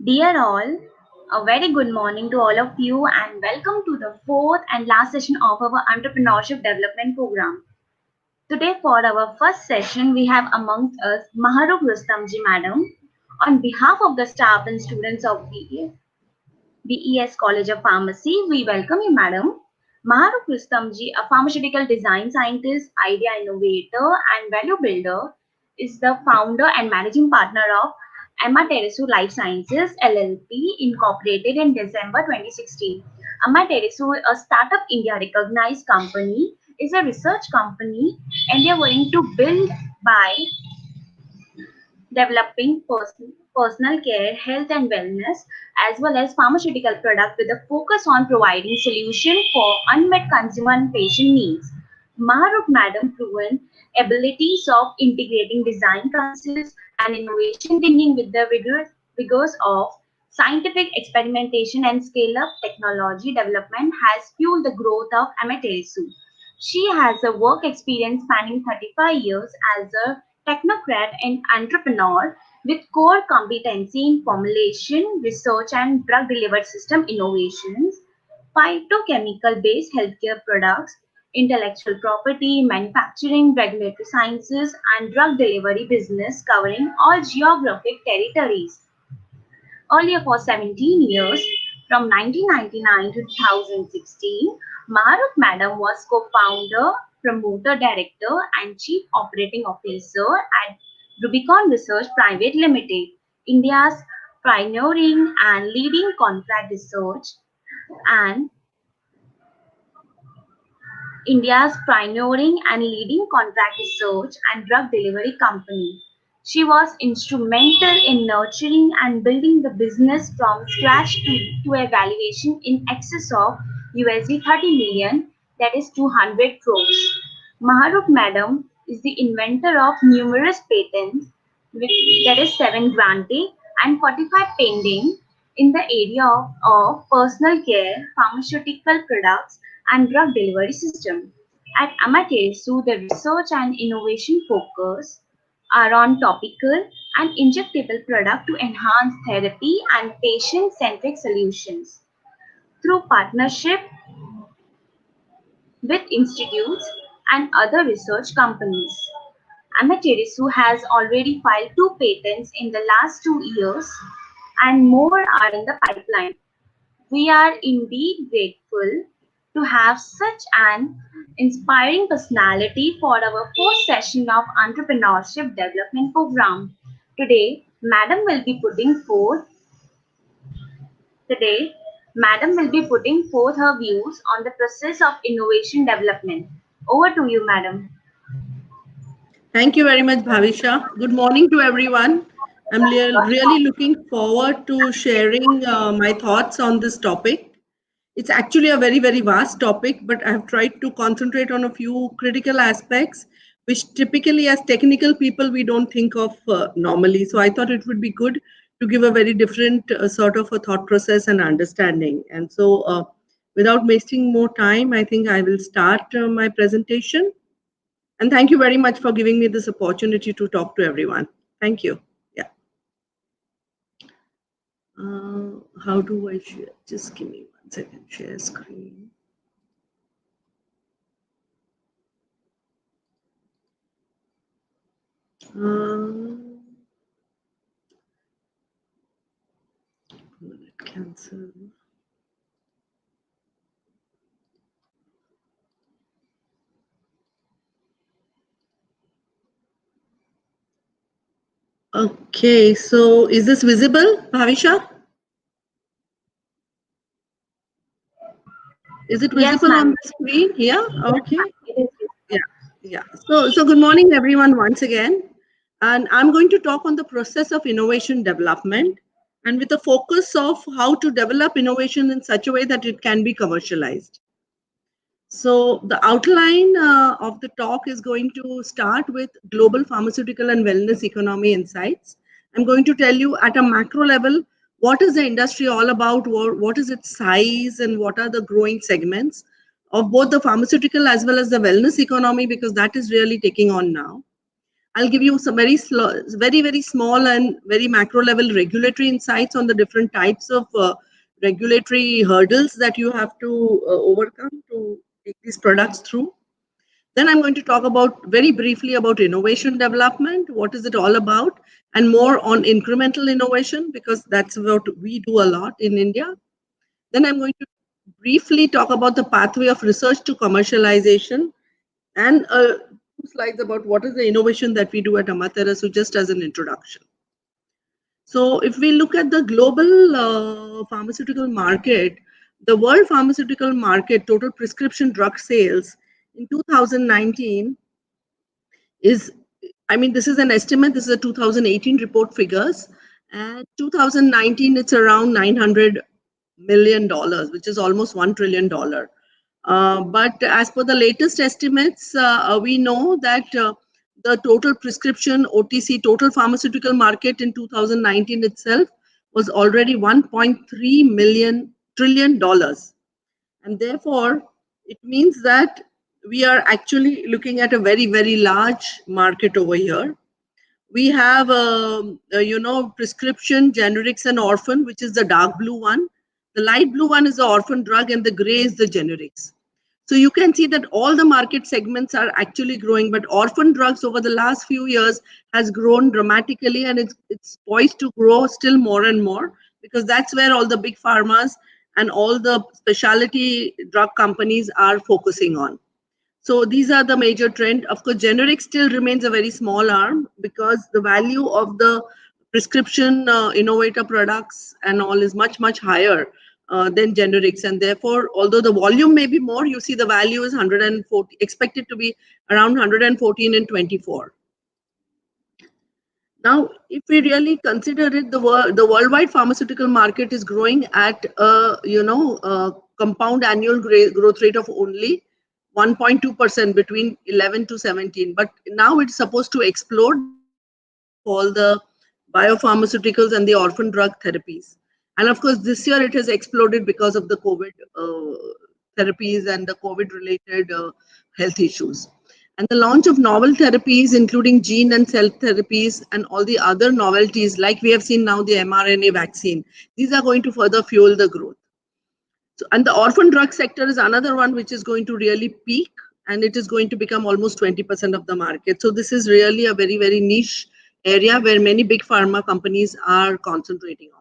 Dear all, a very good morning to all of you and welcome to the fourth and last session of our Entrepreneurship Development Program. Today for our first session, we have amongst us Maharukh Rustomjee Madam. On behalf of the staff and students of VES College of Pharmacy, we welcome you Madam. Maharukh Rustomjee, a pharmaceutical design scientist, idea innovator and value builder, is the founder and managing partner of Amaterasu Life Sciences LLP, incorporated in December 2016. Amaterasu, a startup India recognized company, is a research company endeavoring to build by developing personal care, health and wellness, as well as pharmaceutical product with a focus on providing solution for unmet consumer and patient needs. Maharukh Madam proven abilities of integrating design concepts and innovation thinking with the rigors of scientific experimentation and scale-up technology development has fueled the growth of Amaterasu. She has a work experience spanning 35 years as a technocrat and entrepreneur with core competency in formulation, research and drug delivery system innovations, phytochemical-based healthcare products, intellectual property, manufacturing, regulatory sciences, and drug delivery business covering all geographic territories. Earlier for 17 years, from 1999 to 2016, Maharukh Madam was co-founder, promoter director and chief operating officer at Rubicon Research Private Limited, India's pioneering and leading contract research and India's pioneering and leading contract research and drug delivery company. She was instrumental in nurturing and building the business from scratch to a valuation in excess of $30 million, that is 200 crores. Maharukh Madam is the inventor of numerous patents, that is 7 granted and 45 pending in the area of personal care, pharmaceutical products, and drug delivery system. At Amaterasu, the research and innovation focus are on topical and injectable product to enhance therapy and patient-centric solutions. Through partnership with institutes and other research companies. Amaterasu has already filed 2 patents in the last 2 years and more are in the pipeline. We are indeed grateful to have such an inspiring personality for our fourth session of Entrepreneurship Development Program. Today, Madam will be putting forth Today, Madam will be putting forth her views on the process of innovation development. Over to you, Madam. Thank you very much, Bhavisha. Good morning to everyone. I'm really looking forward to sharing my thoughts on this topic. It's actually a very vast topic, but I have tried to concentrate on a few critical aspects, which typically as technical people, we don't think of normally. So I thought it would be good to give a very different sort of a thought process and understanding. And so without wasting more time, I think I will start my presentation. And thank you very much for giving me this opportunity to talk to everyone. Thank you. Yeah. How do I share? Just give me 1 second. Share screen. Cancel. Okay, so is this visible, Bhavisha? Is it visible on the screen? Yeah, okay. Yeah. So good morning, everyone, once again. And I'm going to talk on the process of innovation development and with a focus of how to develop innovation in such a way that it can be commercialized. So the outline of the talk is going to start with global pharmaceutical and wellness economy insights. I'm going to tell you at a macro level, what is the industry all about, what is its size, and what are the growing segments of both the pharmaceutical as well as the wellness economy, because that is really taking on now. I'll give you some very small and very macro level regulatory insights on the different types of regulatory hurdles that you have to overcome to take these products through. Then I'm going to talk about very briefly about innovation development, what is it all about, and more on incremental innovation, because that's what we do a lot in India. Then I'm going to briefly talk about the pathway of research to commercialization and 2 slides about what is the innovation that we do at Amaterasu, just as an introduction. So if we look at the global pharmaceutical market, the world pharmaceutical market total prescription drug sales in 2019 is I mean, this is an estimate. This is a 2018 report figures. And 2019, it's around $900 million, which is almost $1 trillion. But as per the latest estimates, we know that the total prescription OTC total pharmaceutical market in 2019 itself was already 1.3 million trillion dollars. And therefore, it means that we are actually looking at a very, very large market over here. We have, prescription, generics, and orphan, which is the dark blue one. The light blue one is the orphan drug, and the gray is the generics. So you can see that all the market segments are actually growing, but orphan drugs over the last few years has grown dramatically, and it's poised to grow still more and more, because that's where all the big pharmas and all the specialty drug companies are focusing on. So these are the major trend. Of course, generic still remains a very small arm, because the value of the prescription innovator products and all is much, much higher than generics. And therefore, although the volume may be more, you see the value is 140, expected to be around 114 and 24. Now, if we really consider it, the worldwide pharmaceutical market is growing at a compound annual growth rate of only 1.2% between 11 to 17. But now it's supposed to explode because of the growth of all the biopharmaceuticals and the orphan drug therapies. And of course, this year it has exploded because of the COVID therapies and the COVID related health issues. And the launch of novel therapies, including gene and cell therapies, and all the other novelties, like we have seen now the mRNA vaccine, these are going to further fuel the growth. So, and the orphan drug sector is another one which is going to really peak, and it is going to become almost 20% of the market. So this is really a very, very niche area where many big pharma companies are concentrating on.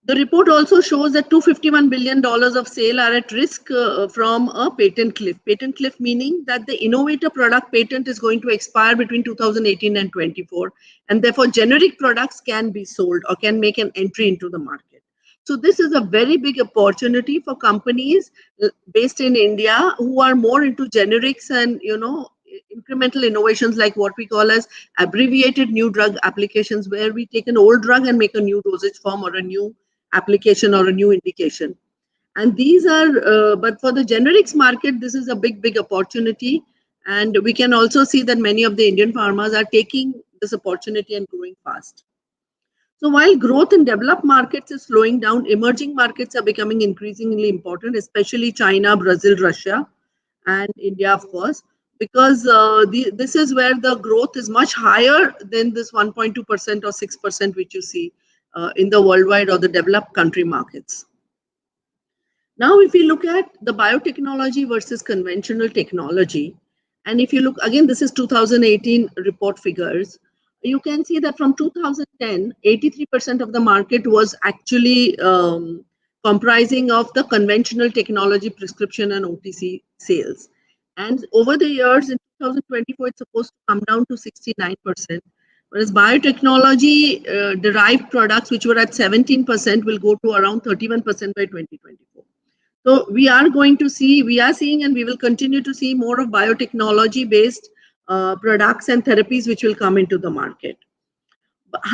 The report also shows that $251 billion of sale are at risk from a patent cliff. Patent cliff meaning that the innovator product patent is going to expire between 2018 and 24, and therefore generic products can be sold or can make an entry into the market. So this is a very big opportunity for companies based in India who are more into generics and incremental innovations, like what we call as abbreviated new drug applications, where we take an old drug and make a new dosage form or a new application or a new indication. And these are, but for the generics market, this is a big, big opportunity. And we can also see that many of the Indian pharmas are taking this opportunity and growing fast. So while growth in developed markets is slowing down, emerging markets are becoming increasingly important, especially China, Brazil, Russia, and India, of course, because this is where the growth is much higher than this 1.2% or 6% which you see in the worldwide or the developed country markets. Now, if we look at the biotechnology versus conventional technology, and if you look, again, this is 2018 report figures, you can see that from 2010, 83% of the market was actually comprising of the conventional technology prescription and OTC sales. And over the years, in 2024, it's supposed to come down to 69%. Whereas biotechnology derived products, which were at 17%, will go to around 31% by 2024. So we are seeing, and we will continue to see more of biotechnology-based products and therapies which will come into the market.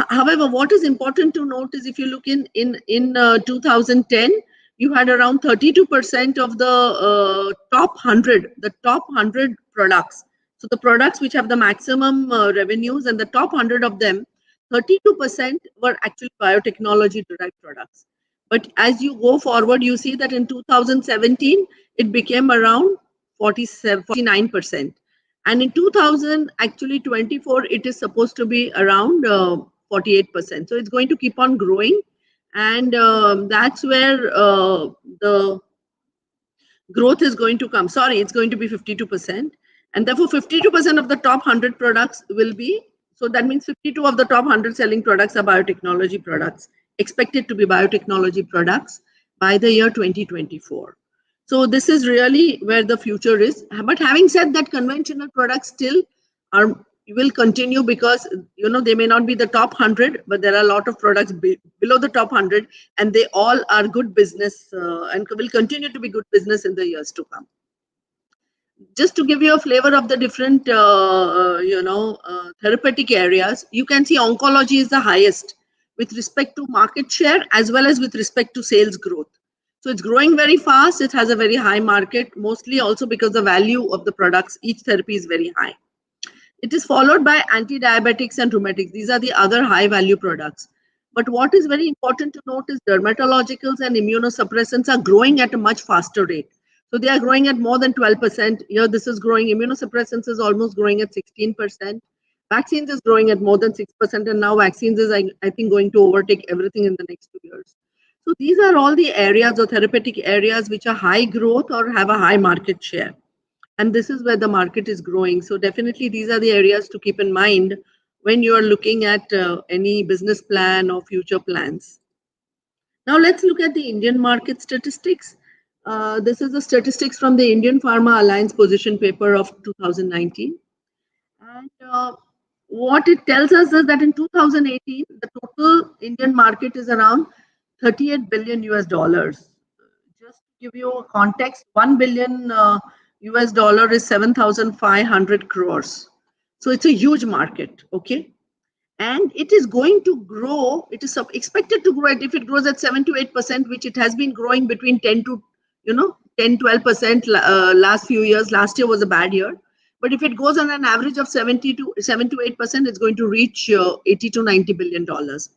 However, what is important to note is if you look in 2010, you had around 32% of the top 100 products. So the products which have the maximum revenues, and the top 100 of them, 32% were actually biotechnology derived products. But as you go forward, you see that in 2017, it became around 49%. And in 2024, it is supposed to be around 48%. So it's going to keep on growing. And that's where the growth is going to come. Sorry, it's going to be 52%. And therefore, 52% of the top 100 products will be, so that means 52 of the top 100 selling products are biotechnology products, expected to be biotechnology products by the year 2024. So this is really where the future is. But having said that, conventional products still will continue, because they may not be the top 100, but there are a lot of products below the top 100, and they all are good business and will continue to be good business in the years to come. Just to give you a flavor of the different, therapeutic areas, you can see oncology is the highest with respect to market share as well as with respect to sales growth. So it's growing very fast. It has a very high market, mostly also because the value of the products, each therapy is very high. It is followed by anti-diabetics and rheumatics. These are the other high value products. But what is very important to note is dermatologicals and immunosuppressants are growing at a much faster rate. So they are growing at more than 12%. Here, this is growing. Immunosuppressants is almost growing at 16%. Vaccines is growing at more than 6%. And now vaccines is, I think, going to overtake everything in the next 2 years. So these are all the areas or therapeutic areas which are high growth or have a high market share. And this is where the market is growing. So definitely these are the areas to keep in mind when you are looking at any business plan or future plans. Now let's look at the Indian market statistics. This is the statistics from the Indian Pharma Alliance position paper of 2019. And what it tells us is that in 2018, the total Indian market is around 38 billion US dollars. Just to give you a context, 1 billion US dollar is 7,500 crores. So it's a huge market, okay? And it is going to grow. It is expected to grow. If it grows at 7 to 8%, which it has been growing between 10 to 10-12% last few years. Last year was a bad year, but if it goes on an average of 7 to 8%, it's going to reach 80 to 90 billion dollars.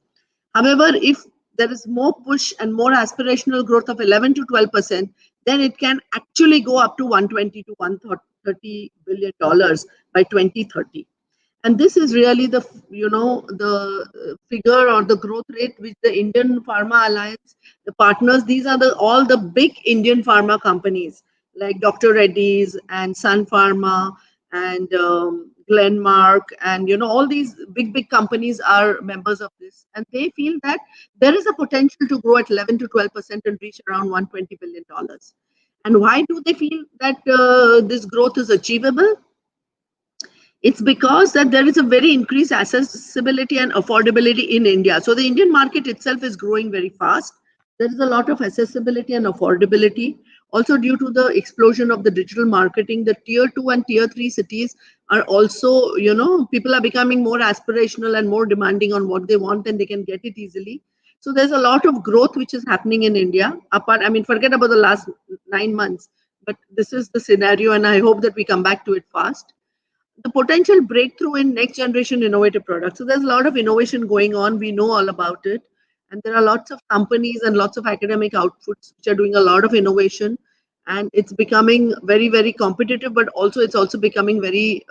However, if there is more push and more aspirational growth of 11 to 12%, then it can actually go up to 120 to 130 billion dollars by 2030. And this is really the figure or the growth rate which the Indian Pharma Alliance, the partners, these are all the big Indian pharma companies like Dr. Reddy's and Sun Pharma and Glenmark, and all these big companies are members of this, and they feel that there is a potential to grow at 11 to 12% and reach around 120 billion dollars. And why do they feel that this growth is achievable? It's because that there is a very increased accessibility and affordability in India. So the Indian market itself is growing very fast. There is a lot of accessibility and affordability. Also, due to the explosion of the digital marketing, the tier 2 and tier 3 cities are also, people are becoming more aspirational and more demanding on what they want, and they can get it easily. So there's a lot of growth which is happening in India. Forget about the last 9 months, but this is the scenario, and I hope that we come back to it fast. The potential breakthrough in next generation innovative products. So there's a lot of innovation going on. We know all about it. And there are lots of companies and lots of academic outputs which are doing a lot of innovation. And it's becoming very, very competitive, but also it's also becoming very,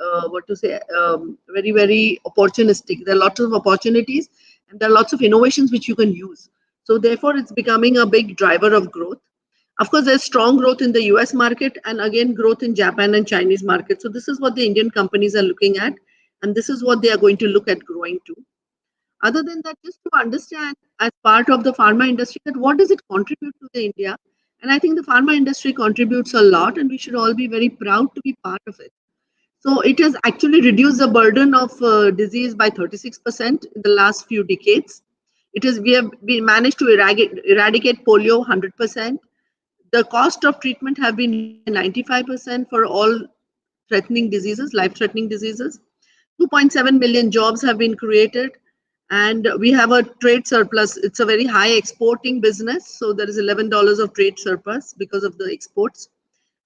very, very opportunistic. There are lots of opportunities and there are lots of innovations which you can use. So therefore, it's becoming a big driver of growth. Of course, there's strong growth in the US market and again growth in Japan and Chinese market. So this is what the Indian companies are looking at, and this is what they are going to look at growing to. Other than that, just to understand as part of the pharma industry, that what does it contribute to the India? And I think the pharma industry contributes a lot, and we should all be very proud to be part of it. So it has actually reduced the burden of disease by 36% in the last few decades. We managed to eradicate polio 100%. The cost of treatment have been 95% for all threatening diseases, life-threatening diseases. 2.7 million jobs have been created, and we have a trade surplus. It's a very high exporting business, so there is $11 of trade surplus because of the exports.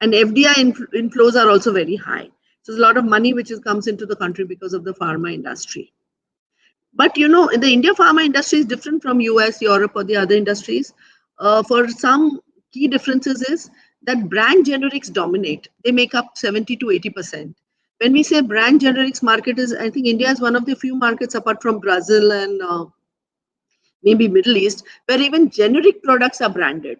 And FDI inflows are also very high. So there's a lot of money which comes into the country because of the pharma industry. But the India pharma industry is different from US, Europe, or the other industries. For some key differences is that brand generics dominate. They make up 70 to 80%. When we say brand generics market is, I think India is one of the few markets apart from Brazil and maybe Middle East, where even generic products are branded.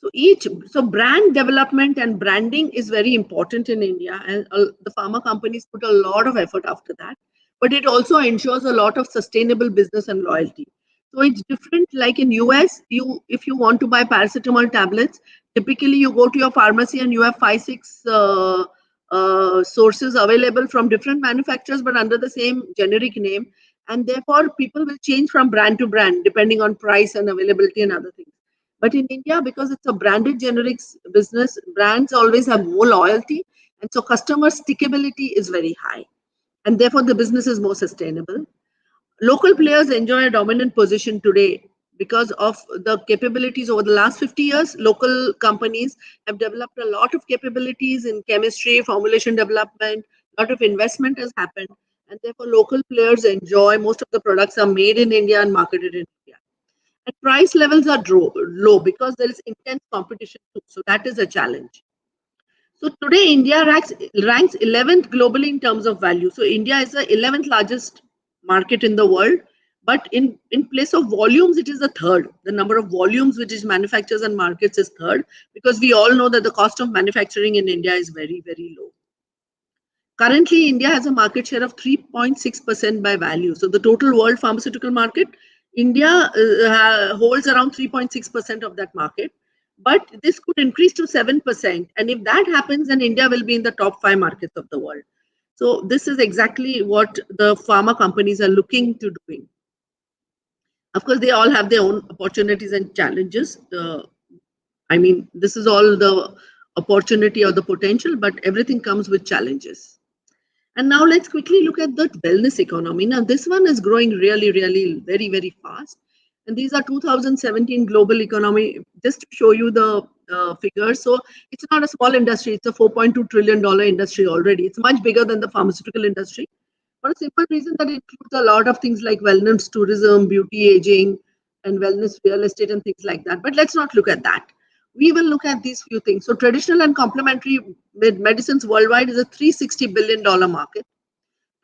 So brand development and branding is very important in India, and the pharma companies put a lot of effort after that. But it also ensures a lot of sustainable business and loyalty. So it's different. Like in US, if you want to buy paracetamol tablets, typically you go to your pharmacy and you have 5, 6 sources available from different manufacturers, but under the same generic name. And therefore, people will change from brand to brand depending on price and availability and other things. But in India, because it's a branded generics business, brands always have more loyalty, And so customer stickability is very high, and therefore the business is more sustainable. Local players enjoy a dominant position today because of the capabilities over the last 50 years. Local companies have developed a lot of capabilities in chemistry, formulation development, a lot of investment has happened, and therefore local players enjoy. Most of the products are made in India and marketed in India. And price levels are low because there is intense competition too. So that is a challenge. So today India ranks 11th globally in terms of value. So India is the 11th largest market in the world, but in place of volumes, it is the third. The number of volumes which is manufactures and markets is third, because we all know that the cost of manufacturing in India is very, very low. Currently, India has a market share of 3.6% by value. So the total world pharmaceutical market, India holds around 3.6% of that market. But this could increase to 7%. And if that happens, then India will be in the top 5 markets of the world. So this is exactly what the pharma companies are looking to doing. Of course, they all have their own opportunities and challenges. This is all the opportunity or the potential, but everything comes with challenges. And now let's quickly look at the wellness economy. Now, this one is growing really, really very, very fast. And these are 2017 global economy, just to show you the figures. So it's not a small industry. It's a $4.2 trillion industry already. It's much bigger than the pharmaceutical industry, for a simple reason that it includes a lot of things like wellness, tourism, beauty, aging, and wellness real estate and things like that. But let's not look at that. We will look at these few things. So traditional and complementary medicines worldwide is a $360 billion market.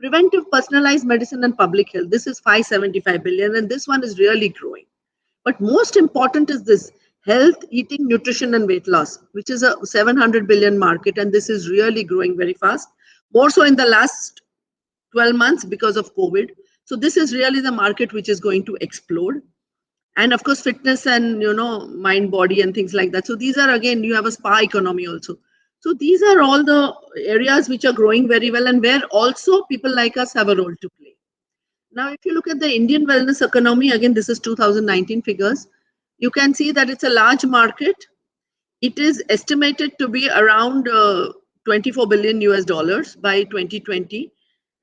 Preventive personalized medicine and public health, this is 575 billion, and this one is really growing. But most important is this health, eating, nutrition, and weight loss, which is a 700 billion market, and this is really growing very fast. More so in the last 12 months because of COVID. So this is really the market which is going to explode. And of course, fitness and, mind, body and things like that. So these are, again, you have a spa economy also. So these are all the areas which are growing very well, and where also people like us have a role to play. Now, if you look at the Indian wellness economy, again, this is 2019 figures. You can see that it's a large market. It is estimated to be around 24 billion US dollars by 2020.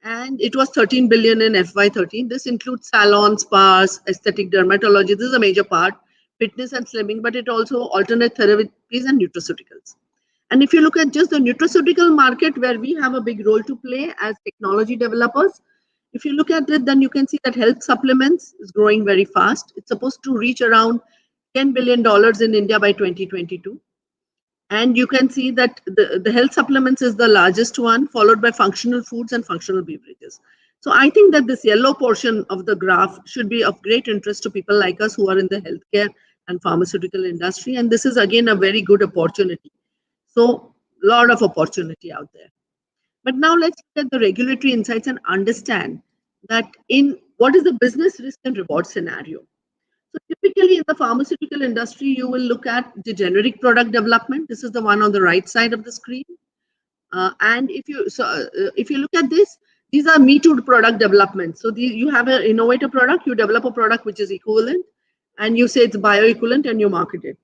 And it was 13 billion in FY13. This includes salons, spas, aesthetic dermatology. This is a major part, fitness and slimming, but it also alternate therapies and nutraceuticals. And if you look at just the nutraceutical market, where we have a big role to play as technology developers, if you look at it, then you can see that health supplements is growing very fast. It's supposed to reach around $10 billion in India by 2022. And you can see that the health supplements is the largest one, followed by functional foods and functional beverages. So I think that this yellow portion of the graph should be of great interest to people like us who are in the healthcare and pharmaceutical industry. And this is, again, a very good opportunity. So a lot of opportunity out there. But now let's look at the regulatory insights and understand that in what is the business risk and reward scenario. So typically in the pharmaceutical industry, you will look at the generic product development. This is the one on the right side of the screen. And if you look at this, these are Me Too product development. So you have an innovator product, you develop a product which is equivalent, and you say it's bioequivalent and you market it.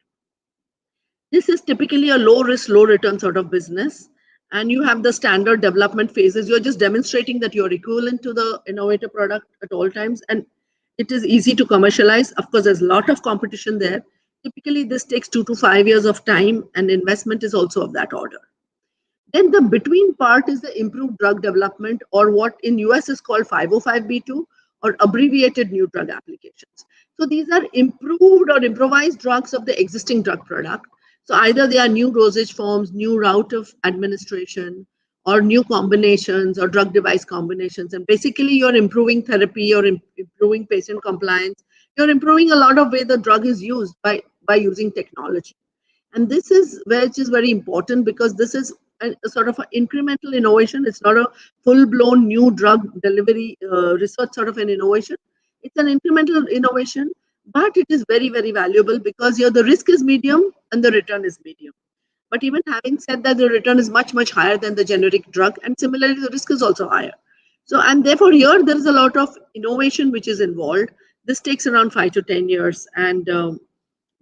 This is typically a low risk, low return sort of business. And you have the standard development phases. You're just demonstrating that you're equivalent to the innovator product at all times. And it is easy to commercialize. Of course, there's a lot of competition there. Typically, this takes 2 to 5 years of time, and investment is also of that order. Then the between part is the improved drug development, or what in US is called 505(b)(2), or abbreviated new drug applications. So these are improved or improvised drugs of the existing drug product. So either they are new dosage forms, new route of administration, or new combinations or drug device combinations. And basically you're improving therapy, you're improving patient compliance, you're improving a lot of way the drug is used by using technology. And this is where it is very important, because this is a sort of an incremental innovation. It's not a full-blown new drug delivery research sort of an innovation. It's an incremental innovation, but it is very, very valuable, because here the risk is medium and the return is medium. But even having said that, the return is much, much higher than the generic drug, and similarly, the risk is also higher. So, and therefore, here there is a lot of innovation which is involved. This takes around 5 to 10 years, and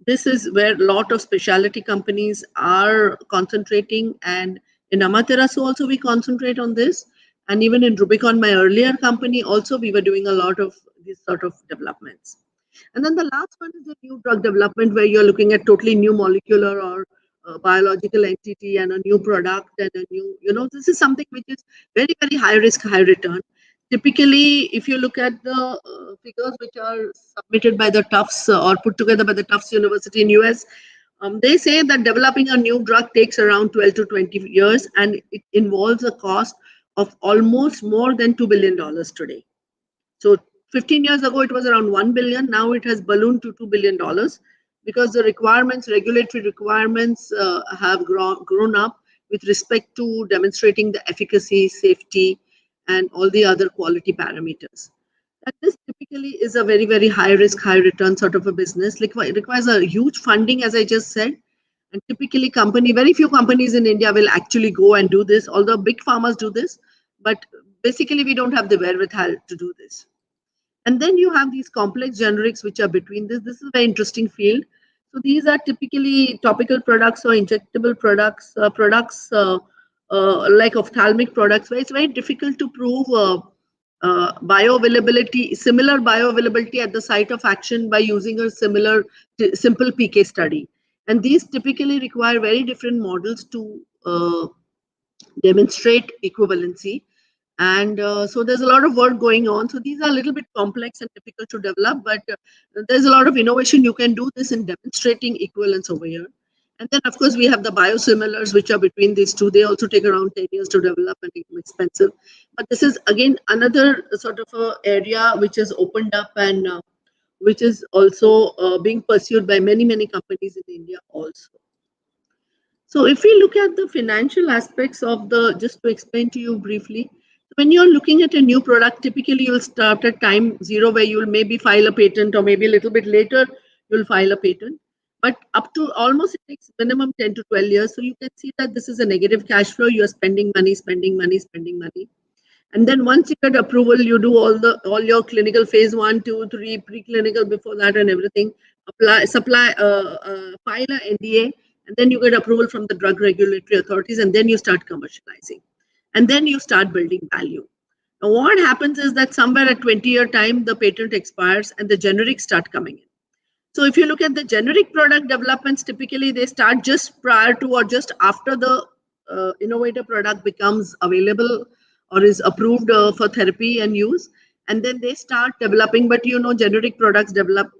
this is where a lot of specialty companies are concentrating, and In Amaterasu also we concentrate on this. And even in Rubicon, my earlier company, also we were doing a lot of these sort of developments. And then the last one is the new drug development, where you're looking at totally new molecular or biological entity and a new product and a new, this is something which is very, very high risk, high return. Typically, if you look at the figures which are submitted by the Tufts or put together by the Tufts University in US, they say that developing a new drug takes around 12 to 20 years, and it involves a cost of almost more than $2 billion today. So 15 years ago, it was around 1 billion. Now it has ballooned to $2 billion because the requirements, regulatory requirements have grown up with respect to demonstrating the efficacy, safety, and all the other quality parameters. And this typically is a very, very high risk, high return sort of a business. Like, it requires a huge funding, as I just said. And typically, very few companies in India will actually go and do this, although big farmers do this. But basically, we don't have the wherewithal to do this. And then you have these complex generics, which are between this. This is a very interesting field. So these are typically topical products or injectable products, like ophthalmic products, where it's very difficult to prove bioavailability, similar bioavailability at the site of action by using a simple PK study. And these typically require very different models to demonstrate equivalency. And so there's a lot of work going on. So these are a little bit complex and difficult to develop, but there's a lot of innovation. You can do this in demonstrating equivalence over here. And then, of course, we have the biosimilars, which are between these two. They also take around 10 years to develop and become expensive. But this is, again, another sort of a area which has opened up and which is also being pursued by many, many companies in India also. So if we look at the financial aspects of just to explain to you briefly, when you're looking at a new product, typically you'll start at time zero, where you'll maybe file a patent, or maybe a little bit later, you'll file a patent. But up to almost, it takes minimum 10 to 12 years. So you can see that this is a negative cash flow. You're spending money, spending money, spending money. And then once you get approval, you do all your clinical phase 1, 2, 3, preclinical before that and everything. File a NDA, and then you get approval from the drug regulatory authorities, and then you start commercializing. And then you start building value. Now, what happens is that somewhere at 20-year time, the patent expires and the generics start coming in. So if you look at the generic product developments, typically they start just prior to or just after the innovator product becomes available or is approved for therapy and use. And then they start developing, but generic products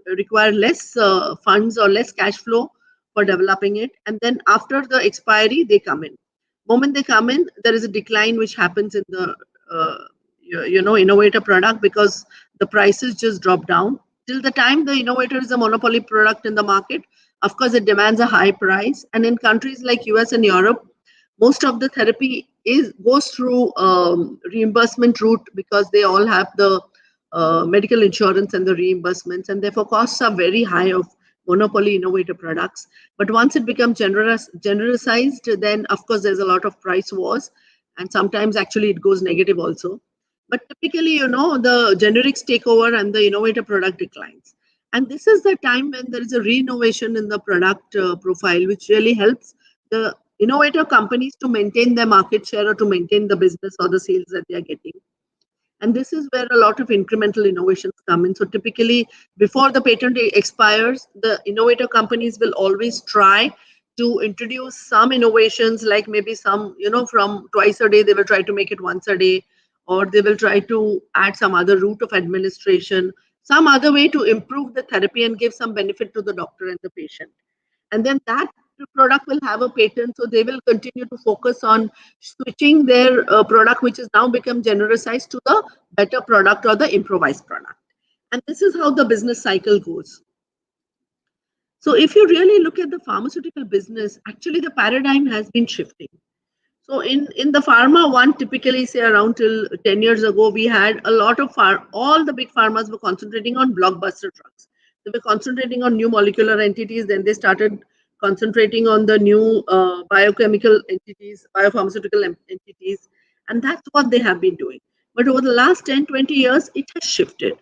require less funds or less cash flow for developing it. And then after the expiry, they come in. Moment they come in, there is a decline which happens in the innovator product, because the prices just drop down. Till the time the innovator is a monopoly product in the market, of course, it demands a high price. And in countries like US and Europe, most of the therapy goes through reimbursement route, because they all have the medical insurance and the reimbursements, and therefore costs are very high of monopoly innovator products. But once it becomes genericized, then of course there's a lot of price wars, and sometimes actually it goes negative also. But typically, the generics take over and the innovator product declines. And this is the time when there is a re-innovation in the product profile, which really helps the innovator companies to maintain their market share or to maintain the business or the sales that they are getting. And this is where a lot of incremental innovations come in. So typically, before the patent expires, the innovator companies will always try to introduce some innovations, like maybe some, from twice a day, they will try to make it once a day, or they will try to add some other route of administration, some other way to improve the therapy and give some benefit to the doctor and the patient. And then that product will have a patent, so they will continue to focus on switching their product, which has now become genericized, to the better product or the improvised product. And this is how the business cycle goes. So if you really look at the pharmaceutical business, actually the paradigm has been shifting. So in the pharma one, typically say around till 10 years ago, we had a lot of all the big pharmas were concentrating on blockbuster drugs. They were concentrating on new molecular entities. Then they started concentrating on the new biochemical entities, biopharmaceutical entities. And that's what they have been doing. But over the last 10, 20 years, it has shifted.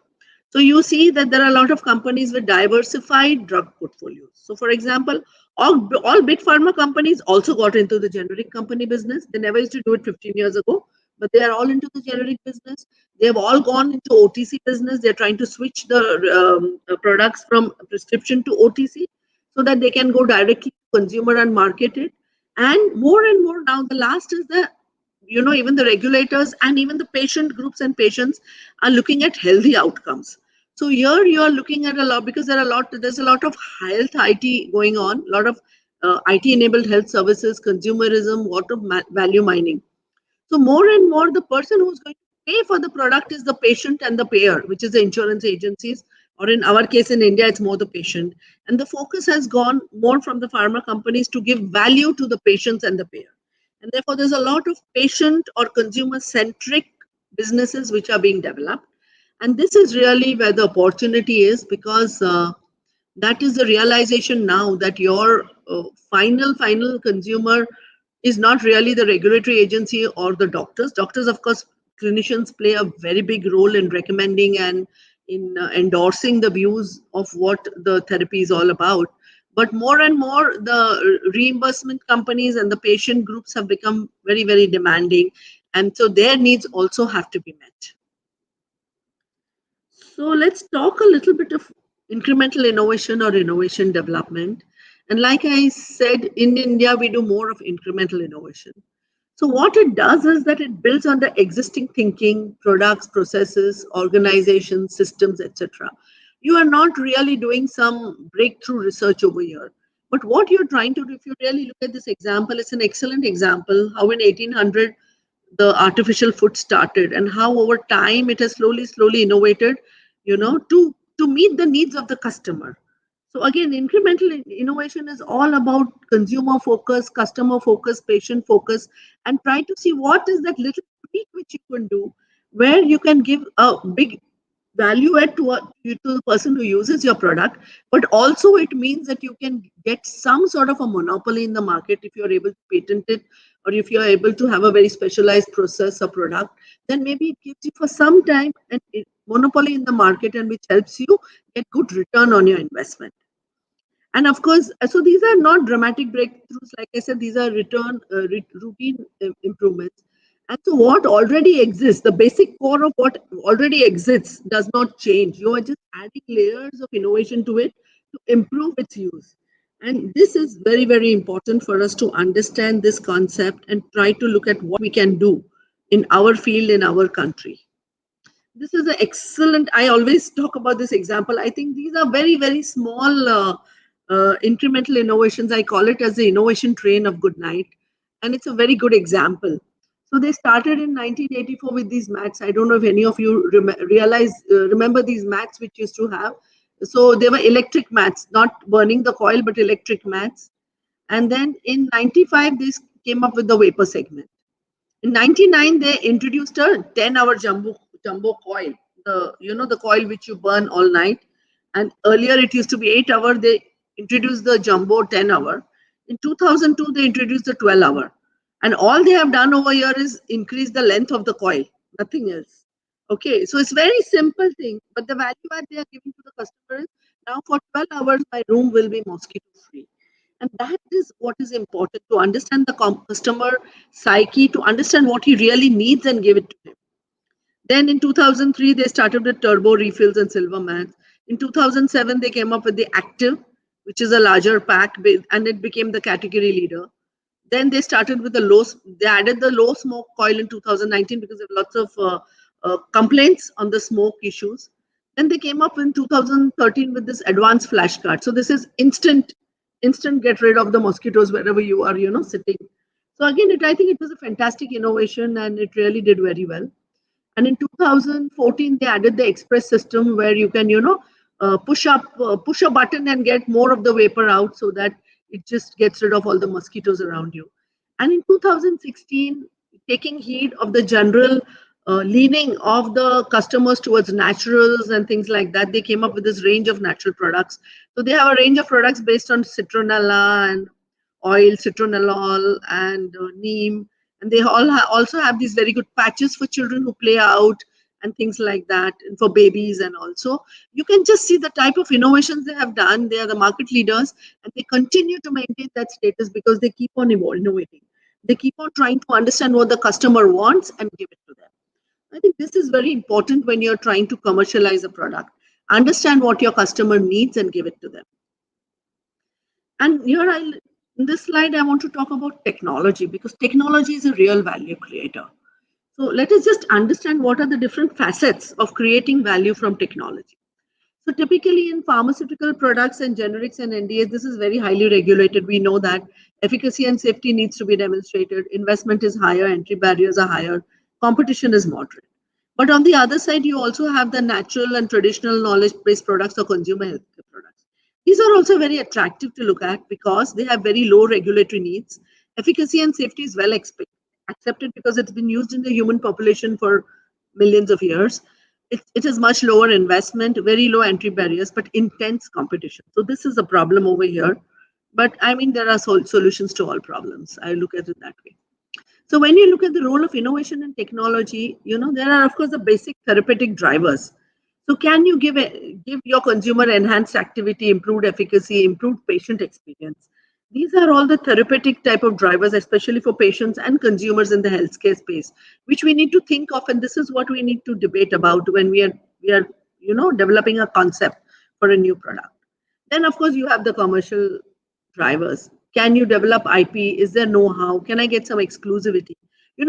So you see that there are a lot of companies with diversified drug portfolios. So for example, all big pharma companies also got into the generic company business. They never used to do it 15 years ago, but they are all into the generic business. They have all gone into OTC business. They're trying to switch the products from prescription to OTC so that they can go directly to consumer and market it. And more now, the last is the, even the regulators and even the patient groups and patients are looking at healthy outcomes. So here you are looking at a lot, because there's a lot of health IT going on, a lot of IT enabled health services, consumerism, lot of value mining. So more and more, the person who's going to pay for the product is the patient and the payer, which is the insurance agencies, or in our case in India, it's more the patient. And the focus has gone more from the pharma companies to give value to the patients and the payer. And therefore, there's a lot of patient or consumer centric businesses which are being developed. And this is really where the opportunity is, because that is the realization now, that your final consumer is not really the regulatory agency or the doctors. Of course, clinicians play a very big role in recommending and in endorsing the views of what the therapy is all about. But more and more, the reimbursement companies and the patient groups have become very, very demanding, and so their needs also have to be met. So let's talk a little bit of incremental innovation or innovation development. And like I said, in India, we do more of incremental innovation. So what it does is that it builds on the existing thinking, products, processes, organizations, systems, etc. You are not really doing some breakthrough research over here. But what you're trying to do, if you really look at this example, it's an excellent example how in 1800 the artificial foot started, and how over time it has slowly innovated, to meet the needs of the customer. So again, incremental innovation is all about consumer focus, customer focus, patient focus, and try to see what is that little tweak which you can do, where you can give a big value add to the person who uses your product. But also it means that you can get some sort of a monopoly in the market if you're able to patent it, or if you're able to have a very specialized process or product. Then maybe it gives you for some time an monopoly in the market, and which helps you get good return on your investment. And of course, so these are not dramatic breakthroughs. Like I said, these are routine improvements. And so what already exists, the basic core of what already exists does not change. You are just adding layers of innovation to it to improve its use. And this is very, very important for us to understand this concept and try to look at what we can do in our field, in our country. This is an excellent, I always talk about this example. I think these are very, very small incremental innovations. I call it as the innovation train of good night. And it's a very good example. So they started in 1984 with these mats. I don't know if any of you remember these mats which used to have. So they were electric mats, not burning the coil, but electric mats. And then in 95, they came up with the vapor segment. In 99, they introduced a 10-hour jumbo coil, the coil which you burn all night. And earlier it used to be 8 hour. They introduced the jumbo 10-hour. In 2002, they introduced the 12-hour. And all they have done over here is increase the length of the coil, nothing else. Okay, so it's very simple thing, but the value add they are giving to the customer is, now for 12 hours, my room will be mosquito free. And that is what is important, to understand the customer psyche, to understand what he really needs and give it to him. Then in 2003, they started with turbo refills and silver mats. In 2007, they came up with the active, which is a larger pack, and it became the category leader. Then they started with they added the low smoke coil in 2019 because there were lots of complaints on the smoke issues. Then they came up in 2013 with this advanced flash card. So this is instant get rid of the mosquitoes wherever you are, sitting. So again, I think it was a fantastic innovation, and it really did very well. And in 2014, they added the express system where you can, push a button and get more of the vapor out, so that it just gets rid of all the mosquitoes around you. And in 2016, taking heed of the general leaning of the customers towards naturals and things like that, they came up with this range of natural products. So they have a range of products based on citronella and oil, citronellol, and neem. And they also have these very good patches for children who play out. and things like that, and for babies. And also you can just see the type of innovations they have done. They are the market leaders, and they continue to maintain that status because they keep on innovating. They keep on trying to understand what the customer wants and give it to them. I think this is very important when you're trying to commercialize a product. Understand what your customer needs and give it to them. And here, in this slide, I want to talk about technology, because technology is a real value creator. So let us just understand what are the different facets of creating value from technology. So typically in pharmaceutical products and generics and NDAs, this is very highly regulated. We know that efficacy and safety needs to be demonstrated. Investment is higher, entry barriers are higher, competition is moderate. But on the other side, you also have the natural and traditional knowledge-based products or consumer healthcare products. These are also very attractive to look at because they have very low regulatory needs. Efficacy and safety is well accepted because it's been used in the human population for millions of years. It is much lower investment, very low entry barriers, but intense competition. So this is a problem over here. But I mean, there are solutions to all problems. I look at it that way. So when you look at the role of innovation and technology, there are, of course, the basic therapeutic drivers. So can you give your consumer enhanced activity, improved efficacy, improved patient experience? These are all the therapeutic type of drivers, especially for patients and consumers in the healthcare space, which we need to think of, and this is what we need to debate about when we are developing a concept for a new product. Then, of course, you have the commercial drivers. Can you develop IP? Is there know-how? Can I get some exclusivity?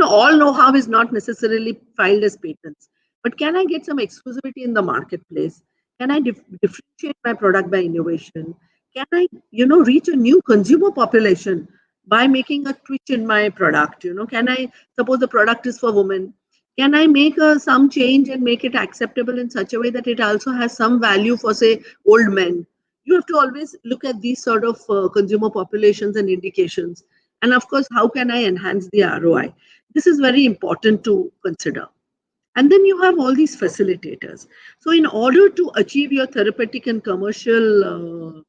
All know-how is not necessarily filed as patents, but can I get some exclusivity in the marketplace? Can I differentiate my product by innovation? Can I, reach a new consumer population by making a twitch in my product? Can I, suppose the product is for women, can I make some change and make it acceptable in such a way that it also has some value for, say, old men? You have to always look at these sort of consumer populations and indications. And of course, how can I enhance the ROI? This is very important to consider. And then you have all these facilitators. So in order to achieve your therapeutic and commercial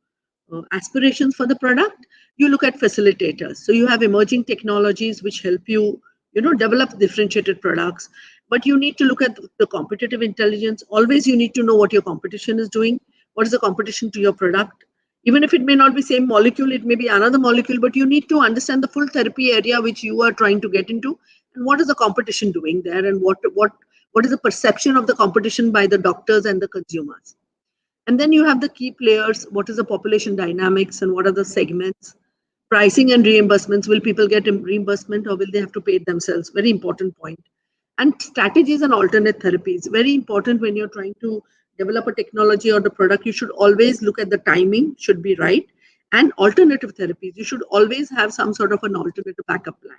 aspirations for the product, you look at facilitators. So you have emerging technologies which help you, develop differentiated products. But you need to look at the competitive intelligence. Always you need to know what your competition is doing. What is the competition to your product? Even if it may not be same molecule, it may be another molecule, but you need to understand the full therapy area which you are trying to get into, and what is the competition doing there, and what is the perception of the competition by the doctors and the consumers. And then you have the key players. What is the population dynamics and what are the segments? Pricing and reimbursements. Will people get reimbursement or will they have to pay it themselves? Very important point. And strategies and alternate therapies. Very important when you're trying to develop a technology or the product. You should always look at the timing, should be right. And alternative therapies. You should always have some sort of an alternative backup plan.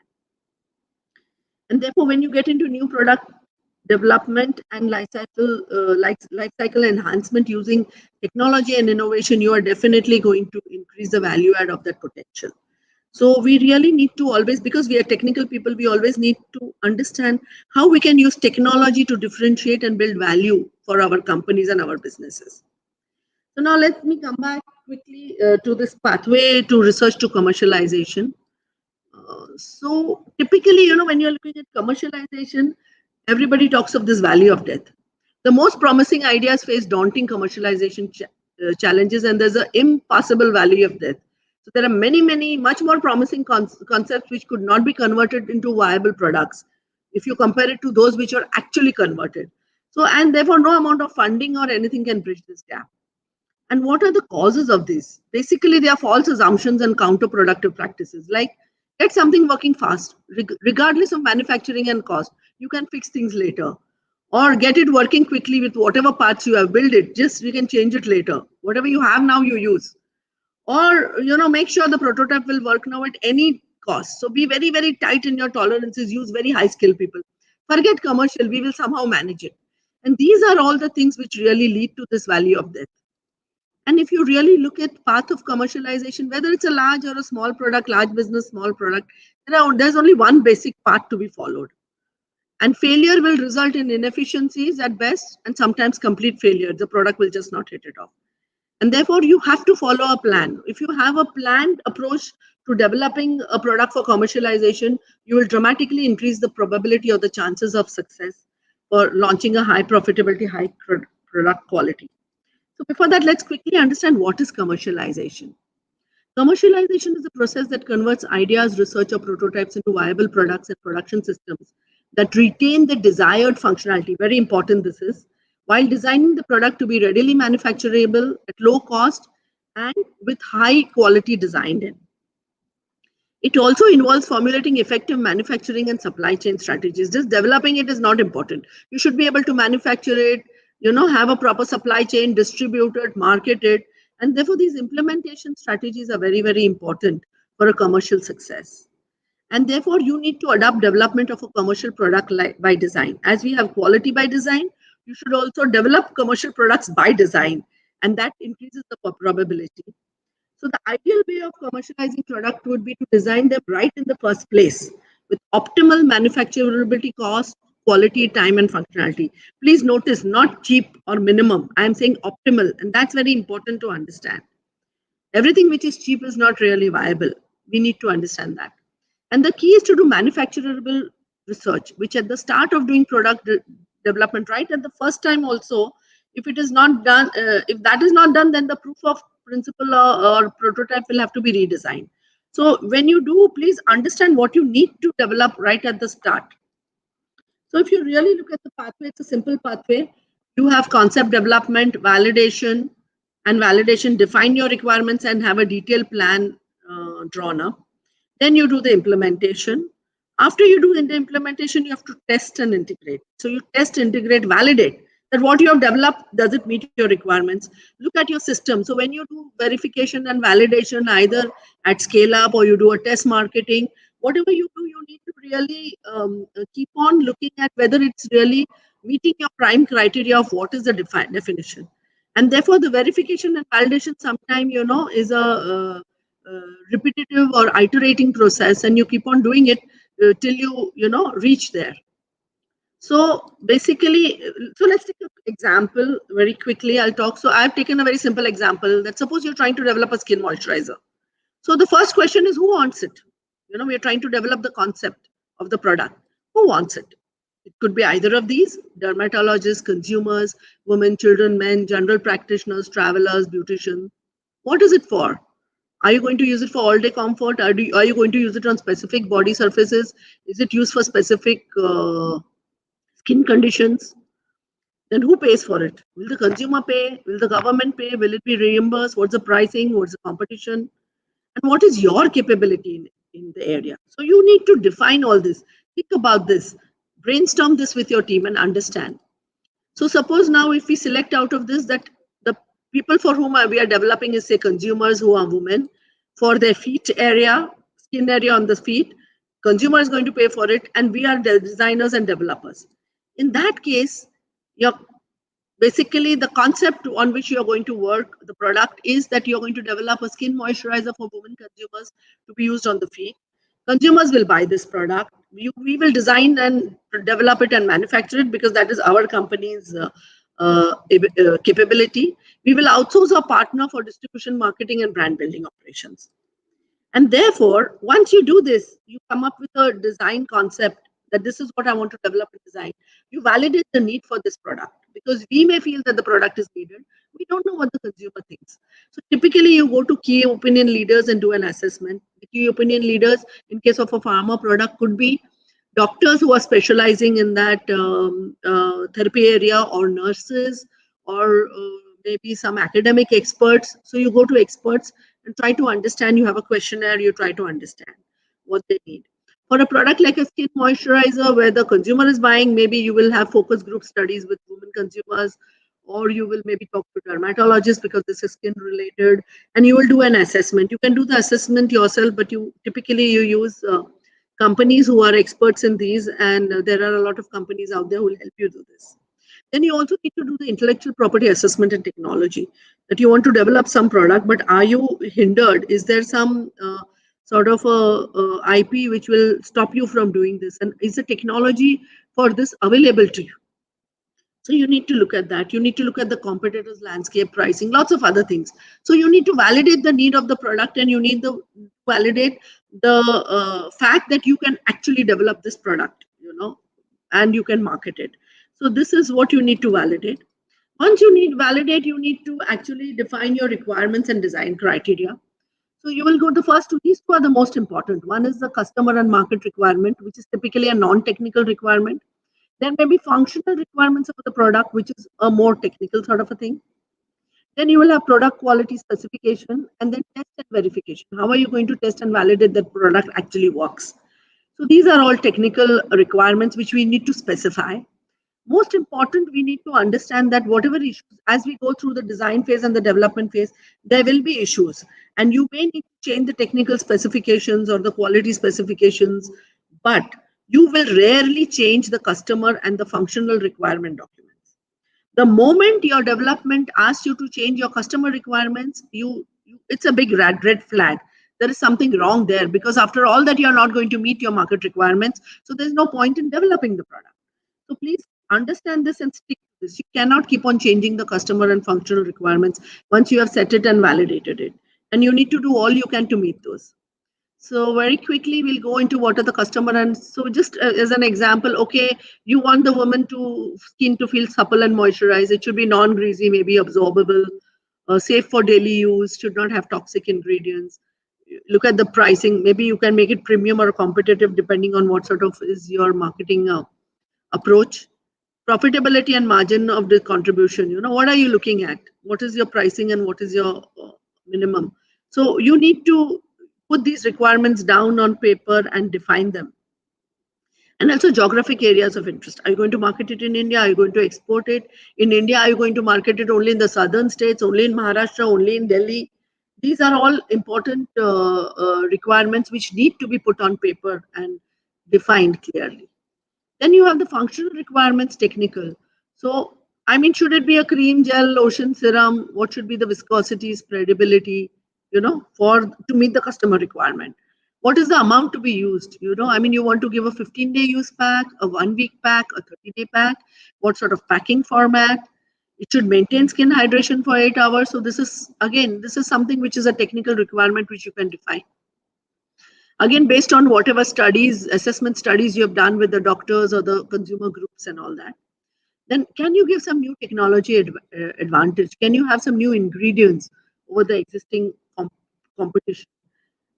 And therefore, when you get into new product development and life cycle enhancement using technology and innovation, you are definitely going to increase the value add of that potential. So we really need to always, because we are technical people, we always need to understand how we can use technology to differentiate and build value for our companies and our businesses. So now let me come back quickly to this pathway to research to commercialization. So typically, when you're looking at commercialization, everybody talks of this valley of death. The most promising ideas face daunting commercialization challenges, and there's an impossible valley of death. So there are many, much more promising concepts which could not be converted into viable products if you compare it to those which are actually converted. So, and therefore, no amount of funding or anything can bridge this gap. And what are the causes of this? Basically, they are false assumptions and counterproductive practices. Like, get something working fast, regardless of manufacturing and cost. You can fix things later. Or get it working quickly with whatever parts you have built it. Just you can change it later. Whatever you have now, you use. Or, make sure the prototype will work now at any cost. So be very, very tight in your tolerances. Use very high skill people. Forget commercial. We will somehow manage it. And these are all the things which really lead to this valley of death. And if you really look at path of commercialization, whether it's a large or a small product, large business, small product, there's only one basic path to be followed. And failure will result in inefficiencies at best, and sometimes complete failure. The product will just not hit it off. And therefore, you have to follow a plan. If you have a planned approach to developing a product for commercialization, you will dramatically increase the probability or the chances of success. for launching a high profitability, high product quality. So before that, let's quickly understand what is commercialization. Commercialization is a process that converts ideas, research, or prototypes into viable products and production systems that retain the desired functionality. Very important this is, while designing the product to be readily manufacturable at low cost and with high quality designed in. It also involves formulating effective manufacturing and supply chain strategies. Just developing it is not important. You should be able to manufacture it, have a proper supply chain, distribute it, market it. And therefore, these implementation strategies are very, very important for a commercial success. And therefore, you need to adopt development of a commercial product by design. As we have quality by design, you should also develop commercial products by design. And that increases the probability. So the ideal way of commercializing product would be to design them right in the first place with optimal manufacturability cost, quality, time, and functionality. Please notice, not cheap or minimum. I am saying optimal, and that's very important to understand. Everything which is cheap is not really viable. We need to understand that. And the key is to do manufacturable research, which at the start of doing product development, right at the first time also, if it is not done, if that is not done, then the proof of principle or prototype will have to be redesigned. So when you do, please understand what you need to develop right at the start. So if you really look at the pathway, it's a simple pathway. You have concept development, validation, and validation. Define your requirements and have a detailed plan drawn up. Then you do the implementation. After you do the implementation, you have to test and integrate. So you test, integrate, validate that what you have developed, does it meet your requirements? Look at your system. So when you do verification and validation, either at scale up or you do a test marketing, whatever you do, you need to really keep on looking at whether it's really meeting your prime criteria of what is the definition. And therefore, the verification and validation sometimes, is a repetitive or iterating process, and you keep on doing it till you reach there. So basically, so let's take an example very quickly. I'll talk. So I've taken a very simple example that suppose you're trying to develop a skin moisturizer. So the first question is, who wants it? We are trying to develop the concept of the product. Who wants it? It could be either of these: dermatologists, consumers, women, children, men, general practitioners, travelers, beauticians. What is it for? Are you going to use it for all-day comfort? Are you going to use it on specific body surfaces? Is it used for specific skin conditions? Then who pays for it? Will the consumer pay? Will the government pay? Will it be reimbursed? What's the pricing? What's the competition? And what is your capability in the area? So you need to define all this. Think about this. Brainstorm this with your team and understand. So suppose now if we select out of this that the people for whom we are developing is, say, consumers who are women, for their feet area, skin area on the feet, consumer is going to pay for it, and we are the designers and developers. In that case, basically the concept on which you're going to work, the product, is that you're going to develop a skin moisturizer for women consumers to be used on the feet. Consumers will buy this product. We will design and develop it and manufacture it because that is our company's capability. We will outsource our partner for distribution, marketing, and brand building operations. And therefore, once you do this, you come up with a design concept that this is what I want to develop and design. You validate the need for this product because we may feel that the product is needed. We don't know what the consumer thinks. So typically you go to key opinion leaders and do an assessment. The key opinion leaders in case of a pharma product could be doctors who are specializing in that therapy area, or nurses, or maybe some academic experts. So you go to experts and try to understand. You have a questionnaire, you try to understand what they need. For a product like a skin moisturizer where the consumer is buying, maybe you will have focus group studies with women consumers, or you will maybe talk to dermatologists because this is skin related, and you will do an assessment. You can do the assessment yourself, but you use companies who are experts in these, and there are a lot of companies out there who will help you do this. Then you also need to do the intellectual property assessment and technology, that you want to develop some product, but are you hindered? Is there some sort of a IP which will stop you from doing this? And is the technology for this available to you? So you need to look at that. You need to look at the competitors' landscape, pricing, lots of other things. So you need to validate the need of the product, and you need to validate the fact that you can actually develop this product, and you can market it. So this is what you need to validate. Once you need validate, you need to actually define your requirements and design criteria. So you will go the first two. These two are the most important. One is the customer and market requirement, which is typically a non-technical requirement. Then maybe functional requirements of the product, which is a more technical sort of a thing. Then you will have product quality specification and then test and verification. How are you going to test and validate that product actually works? So these are all technical requirements which we need to specify. Most important, we need to understand that whatever issues, as we go through the design phase and the development phase, there will be issues. And you may need to change the technical specifications or the quality specifications, but you will rarely change the customer and the functional requirement documents. The moment your development asks you to change your customer requirements, it's a big red flag. There is something wrong there, because after all that, you're not going to meet your market requirements. So there's no point in developing the product. So please understand this and stick to this. You cannot keep on changing the customer and functional requirements once you have set it and validated it. And you need to do all you can to meet those. So very quickly, we'll go into what are the customer. And so just as an example, okay, you want the woman to skin to feel supple and moisturized. It should be non-greasy, maybe absorbable, safe for daily use, should not have toxic ingredients. Look at the pricing. Maybe you can make it premium or competitive depending on what sort of is your marketing approach. Profitability and margin of the contribution. What are you looking at? What is your pricing and what is your minimum? So you need to put these requirements down on paper and define them. And also geographic areas of interest. Are you going to market it in India? Are you going to export it? In India, are you going to market it only in the southern states, only in Maharashtra, only in Delhi? These are all important requirements which need to be put on paper and defined clearly. Then you have the functional requirements, technical. So, I mean, should it be a cream, gel, lotion, serum? What should be the viscosity, spreadability, to meet the customer requirement? What is the amount to be used? I mean, you want to give a 15-day use pack, a 1-week pack, a 30-day pack? What sort of packing format? It should maintain skin hydration for 8 hours. So this is something which is a technical requirement which you can define. Again, based on whatever assessment studies you have done with the doctors or the consumer groups and all that. Then can you give some new technology advantage? Can you have some new ingredients over the existing competition?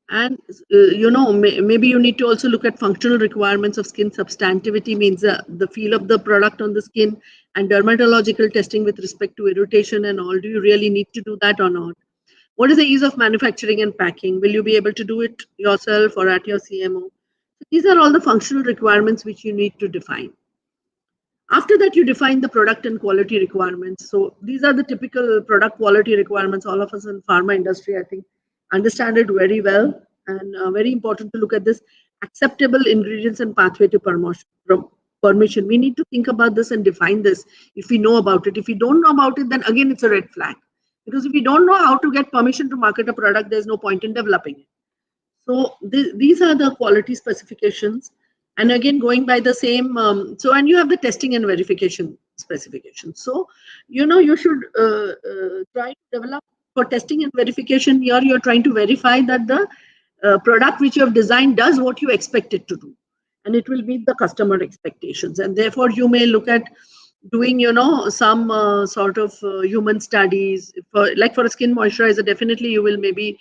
And, maybe you need to also look at functional requirements of skin substantivity, means the feel of the product on the skin, and dermatological testing with respect to irritation and all. Do you really need to do that or not? What is the ease of manufacturing and packing? Will you be able to do it yourself or at your CMO? These are all the functional requirements which you need to define. After that, you define the product and quality requirements. So these are the typical product quality requirements. All of us in pharma industry, I think, understand it very well. And very important to look at this: acceptable ingredients and pathway to permission. We need to think about this and define this if we know about it. If we don't know about it, then again, it's a red flag. Because if we don't know how to get permission to market a product, there's no point in developing it. So these are the quality specifications. And again, going by the same, and you have the testing and verification specifications. So, you should try to develop for testing and verification. Here, you're trying to verify that the product which you have designed does what you expect it to do, and it will meet the customer expectations. And therefore, you may look at doing, some sort of human studies. Like for a skin moisturizer, definitely you will maybe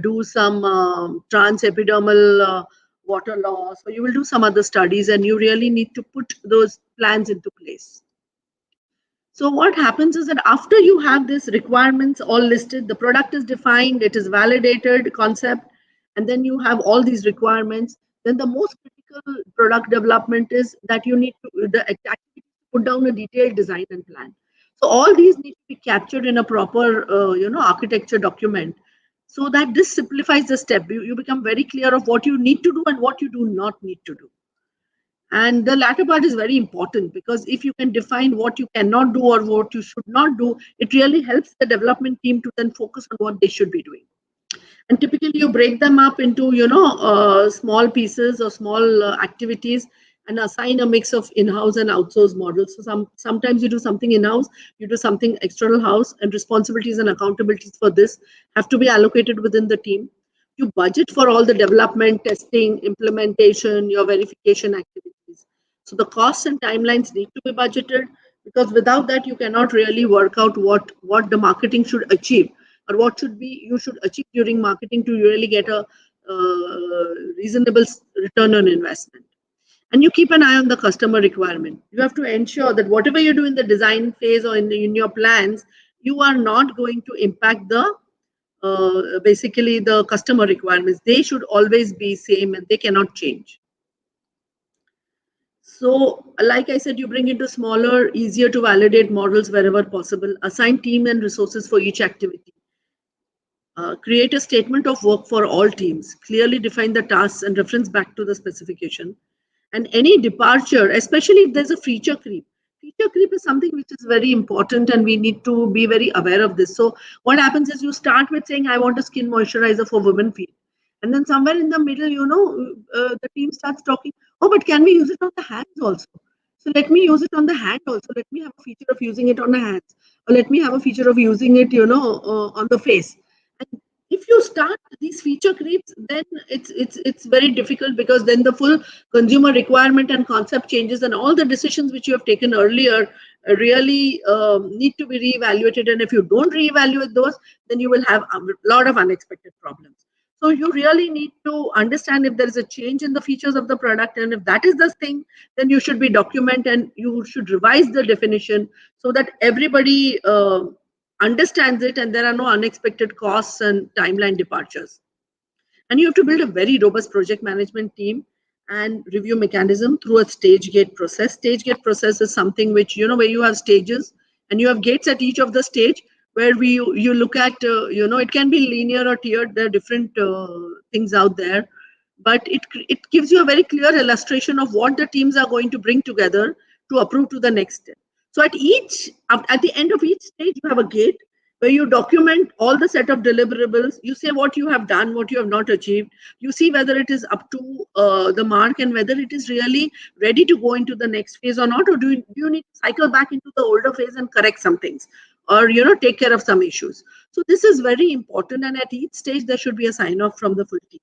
do some trans-epidermal water loss, or you will do some other studies, and you really need to put those plans into place. So what happens is that after you have these requirements all listed, the product is defined, it is validated concept, and then you have all these requirements, then the most critical product development is that you need to put down a detailed design and plan. So all these need to be captured in a proper architecture document, so that this simplifies the step. You become very clear of what you need to do and what you do not need to do. And the latter part is very important, because if you can define what you cannot do or what you should not do, it really helps the development team to then focus on what they should be doing. And typically you break them up into, small pieces or small activities, and assign a mix of in-house and outsourced models. So sometimes you do something in-house, you do something external house, and responsibilities and accountabilities for this have to be allocated within the team. You budget for all the development, testing, implementation, your verification activities. So the costs and timelines need to be budgeted, because without that you cannot really work out what the marketing should achieve, or what should be you should achieve during marketing to really get a reasonable return on investment. And you keep an eye on the customer requirement. You have to ensure that whatever you do in the design phase or in your plans, you are not going to impact the basically the customer requirements. They should always be same and they cannot change. So, like I said, you bring into smaller, easier to validate models wherever possible. Assign team and resources for each activity. Create a statement of work for all teams. Clearly define the tasks and reference back to the specification. And any departure, especially if there's a feature creep. Feature creep is something which is very important, and we need to be very aware of this. So what happens is you start with saying, I want a skin moisturizer for women feet. And then somewhere in the middle, the team starts talking, oh, but can we use it on the hands also? So let me use it on the hand also. Let me have a feature of using it on the hands. Or let me have a feature of using it, on the face. And if you start these feature creeps, then it's very difficult, because then the full consumer requirement and concept changes, and all the decisions which you have taken earlier really need to be reevaluated. And if you don't reevaluate those, then you will have a lot of unexpected problems. So you really need to understand if there is a change in the features of the product, and if that is the thing, then you should be document and you should revise the definition so that everybody understands it and there are no unexpected costs and timeline departures. And you have to build a very robust project management team and review mechanism through a stage gate process. Stage gate process is something which, where you have stages and you have gates at each of the stage, where you look at, it can be linear or tiered. There are different things out there, but it gives you a very clear illustration of what the teams are going to bring together to approve to the next step. So at the end of each stage, you have a gate where you document all the set of deliverables. You say what you have done, what you have not achieved. You see whether it is up to the mark and whether it is really ready to go into the next phase or not, or do you need to cycle back into the older phase and correct some things, or take care of some issues. So this is very important, and at each stage there should be a sign off from the full team.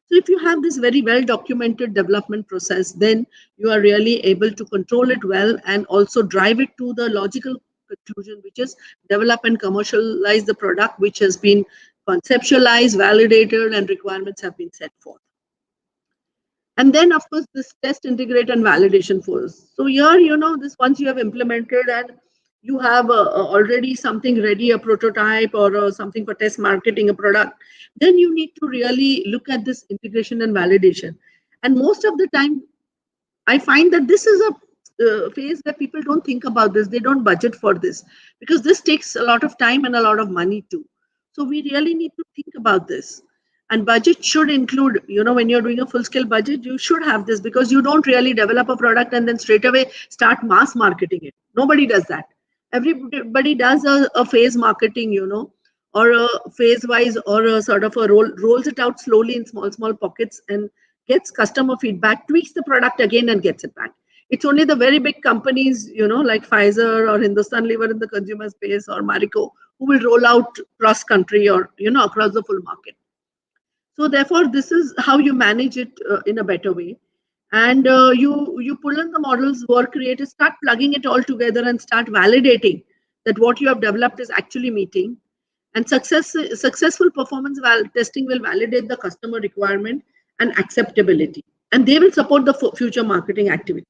So if you have this very well documented development process, then you are really able to control it well and also drive it to the logical conclusion, which is develop and commercialize the product which has been conceptualized, validated, and requirements have been set forth. And then, of course, this test, integrate, and validation phase. So here, this once you have implemented and you have already something ready, a prototype or something for test marketing a product, then you need to really look at this integration and validation. And most of the time, I find that this is a phase where people don't think about this. They don't budget for this, because this takes a lot of time and a lot of money too. So we really need to think about this. And budget should include, when you're doing a full scale budget, you should have this, because you don't really develop a product and then straight away start mass marketing it. Nobody does that. Everybody does a phase marketing, or a phase wise, or a sort of a rolls it out slowly in small pockets and gets customer feedback, tweaks the product again and gets it back. It's only the very big companies, like Pfizer or Hindustan Lever in the consumer space, or Marico, who will roll out cross country or, across the full market. So therefore, this is how you manage it in a better way. And you pull in the models, work created, start plugging it all together and start validating that what you have developed is actually meeting. And successful performance testing will validate the customer requirement and acceptability. And they will support the future marketing activities.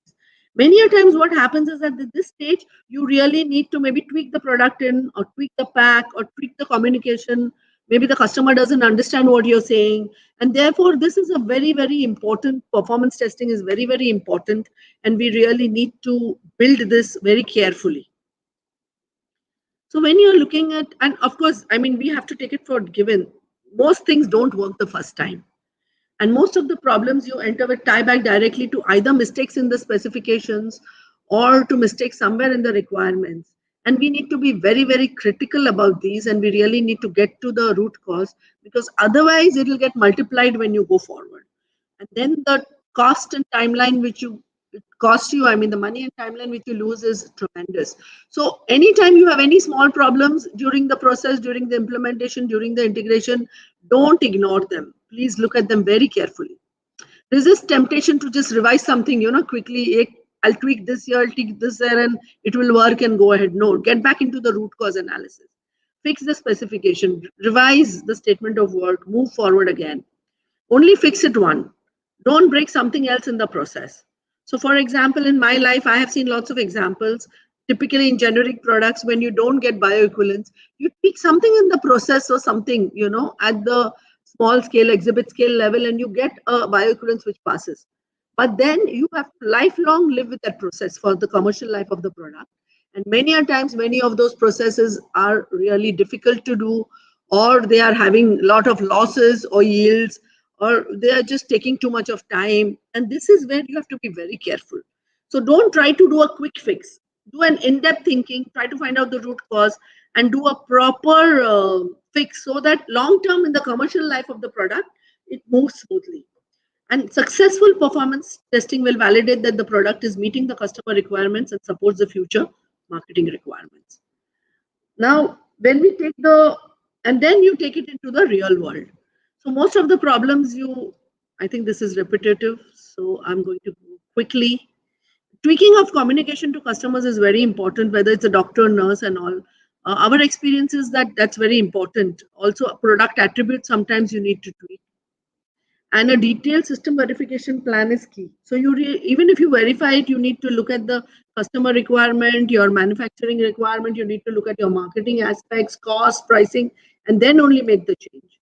Many a times what happens is that at this stage, you really need to maybe tweak the product in, or tweak the pack, or tweak the communication. Maybe the customer doesn't understand what you're saying. And therefore, this is a very, very important, performance testing is very, very important. And we really need to build this very carefully. So when you're looking at, and of course, we have to take it for given, most things don't work the first time. And most of the problems you enter with tie back directly to either mistakes in the specifications or to mistakes somewhere in the requirements. And we need to be very, very critical about these, and we really need to get to the root cause, because otherwise it will get multiplied when you go forward. And then the cost and timeline which it costs you, the money and timeline which you lose is tremendous. So anytime you have any small problems during the process, during the implementation, during the integration, don't ignore them. Please look at them very carefully. Resist temptation to just revise something, quickly. I'll tweak this here, I'll tweak this there, and it will work and go ahead. No, get back into the root cause analysis. Fix the specification, revise the statement of work, move forward again. Only fix it one. Don't break something else in the process. So, for example, in my life, I have seen lots of examples. Typically, in generic products, when you don't get bioequivalence, you tweak something in the process or something, at the small scale, exhibit scale level, and you get a bioequivalence which passes. But then you have to lifelong live with that process for the commercial life of the product. And many a times, many of those processes are really difficult to do, or they are having a lot of losses or yields, or they are just taking too much of time. And this is where you have to be very careful. So don't try to do a quick fix. Do an in-depth thinking, try to find out the root cause, and do a proper fix so that long-term in the commercial life of the product, it moves smoothly. And successful performance testing will validate that the product is meeting the customer requirements and supports the future marketing requirements. Now, when we take and then you take it into the real world. So most of the problems I think this is repetitive, so I'm going to go quickly. Tweaking of communication to customers is very important, whether it's a doctor, nurse, and all. Our experience is that that's very important. Also, product attributes sometimes you need to tweak. And a detailed system verification plan is key. So even if you verify it, you need to look at the customer requirement, your manufacturing requirement, you need to look at your marketing aspects, cost, pricing, and then only make the change.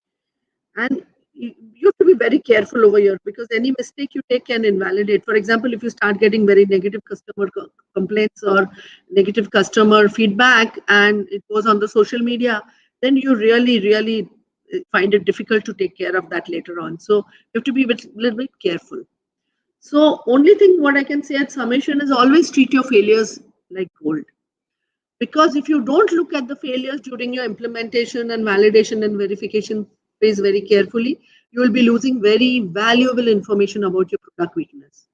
And you have to be very careful over here, because any mistake you take can invalidate. For example, if you start getting very negative customer complaints or negative customer feedback and it goes on the social media, then you really find it difficult to take care of that later on. So you have to be a little bit careful. So only thing what I can say at summation is always treat your failures like gold. Because if you don't look at the failures during your implementation and validation and verification phase very carefully, you will be losing very valuable information about your product weakness.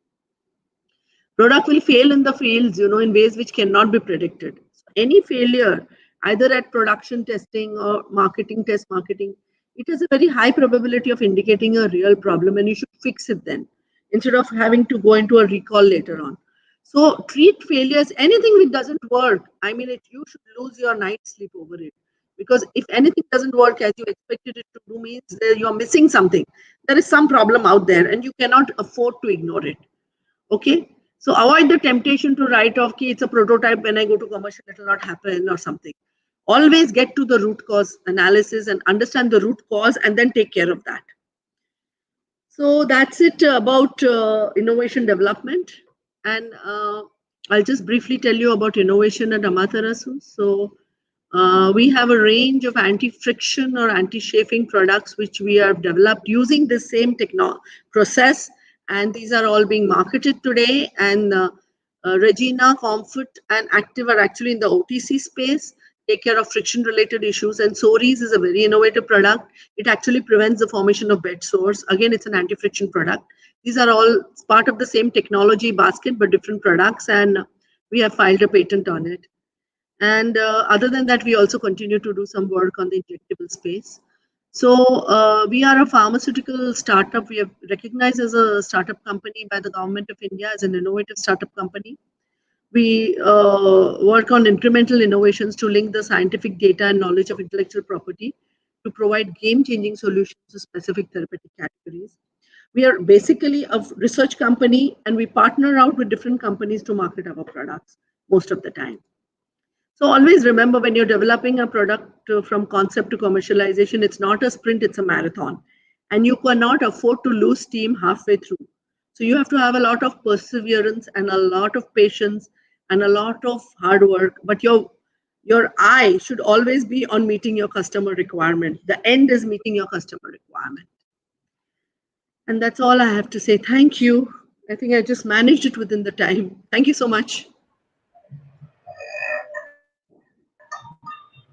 Product will fail in the fields, in ways which cannot be predicted. So any failure, either at production testing or marketing, it has a very high probability of indicating a real problem, and you should fix it then, instead of having to go into a recall later on. So treat failures, anything which doesn't work, you should lose your night's sleep over it. Because if anything doesn't work as you expected it to do, means you're missing something. There is some problem out there and you cannot afford to ignore it. Okay? So avoid the temptation to write off, it's a prototype, when I go to commercial, it will not happen or something. Always get to the root cause analysis and understand the root cause and then take care of that. So that's it about innovation development. And I'll just briefly tell you about innovation at Amaterasu. So we have a range of anti-friction or anti-chafing products which we have developed using the same process, and these are all being marketed today. And Regina, Comfort, and Active are actually in the OTC space, take care of friction-related issues. And Soris is a very innovative product. It actually prevents the formation of bed sores. Again, it's an anti-friction product. These are all part of the same technology basket, but different products, and we have filed a patent on it. And other than that, we also continue to do some work on the injectable space. So we are a pharmaceutical startup. We are recognized as a startup company by the government of India as an innovative startup company. We work on incremental innovations to link the scientific data and knowledge of intellectual property to provide game-changing solutions to specific therapeutic categories. We are basically a research company, and we partner out with different companies to market our products most of the time. So always remember, when you're developing a product from concept to commercialization, it's not a sprint, it's a marathon. And you cannot afford to lose steam halfway through. So you have to have a lot of perseverance and a lot of patience and a lot of hard work. But your eye should always be on meeting your customer requirement. The end is meeting your customer requirement. And that's all I have to say. Thank you. I think I just managed it within the time. Thank you so much.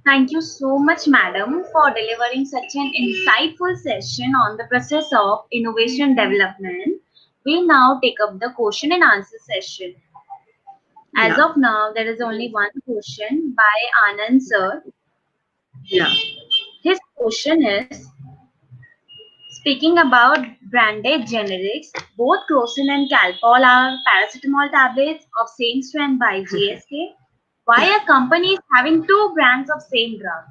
Thank you so much, madam, for delivering such an insightful session on the process of innovation development. We now take up the question and answer session. As of now, there is only one question by Anand sir. Yeah. His question is, Speaking about branded generics, both Crocin and Calpol are paracetamol tablets of same strength by GSK. Why are companies having two brands of same drug?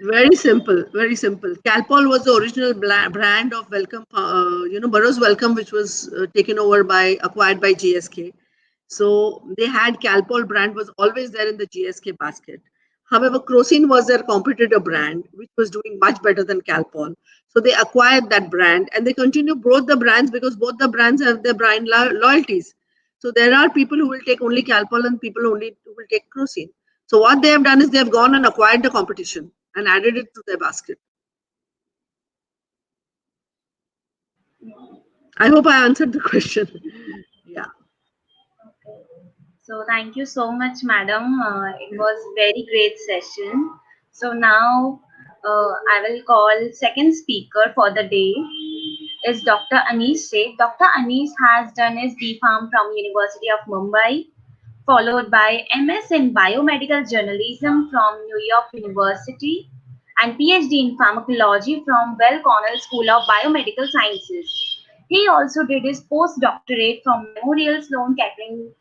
Very simple, very simple. Calpol was the original brand of Welcome, Burroughs Welcome, which was taken over by, acquired by GSK. So they had Calpol brand was always there in the GSK basket. However, Crocin was their competitor brand, which was doing much better than Calpol. So they acquired that brand and they continue both the brands because both the brands have their brand loyalties. So there are people who will take only Calpol and people only who will take Crocin. So what they have done is they have gone and acquired the competition and added it to their basket. I hope I answered the question. Yeah. So thank you so much, madam. It was very great session. So now I will call second speaker for the day is Dr. Aneesh Sheth. Dr. Aneesh has done his D.Pharm from University of Mumbai, followed by MS in Biomedical Journalism from New York University, and PhD in Pharmacology from Weill Cornell School of Biomedical Sciences. He also did his postdoctorate from Memorial Sloan Kettering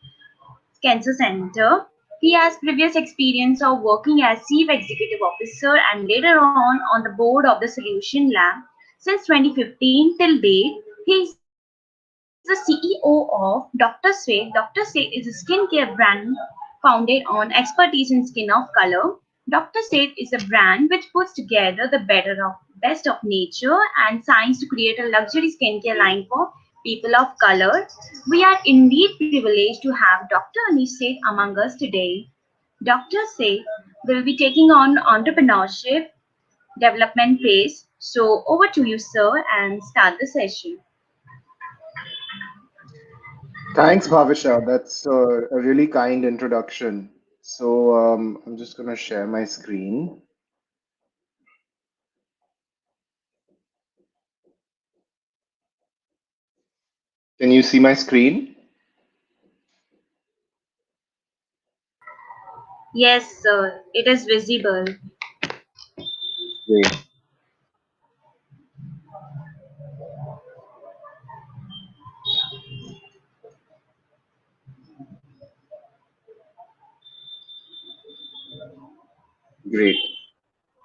Cancer Center. He has previous experience of working as Chief Executive Officer and later on the board of the Solution Lab. Since 2015 till date, he is the CEO of Dr. Swe. Dr. Swe is a skincare brand founded on expertise in skin of color. Dr. Seth is a brand which puts together the best of nature and science to create a luxury skincare line for people of color. We are indeed privileged to have Dr. Anish Seth among us today. Dr. Seth will be taking on entrepreneurship development phase. So over to you, sir, and start the session. Thanks, Bhavisha. That's a really kind introduction. So I'm just going to share my screen. Can you see my screen? Yes, sir, it is visible. Great. Great.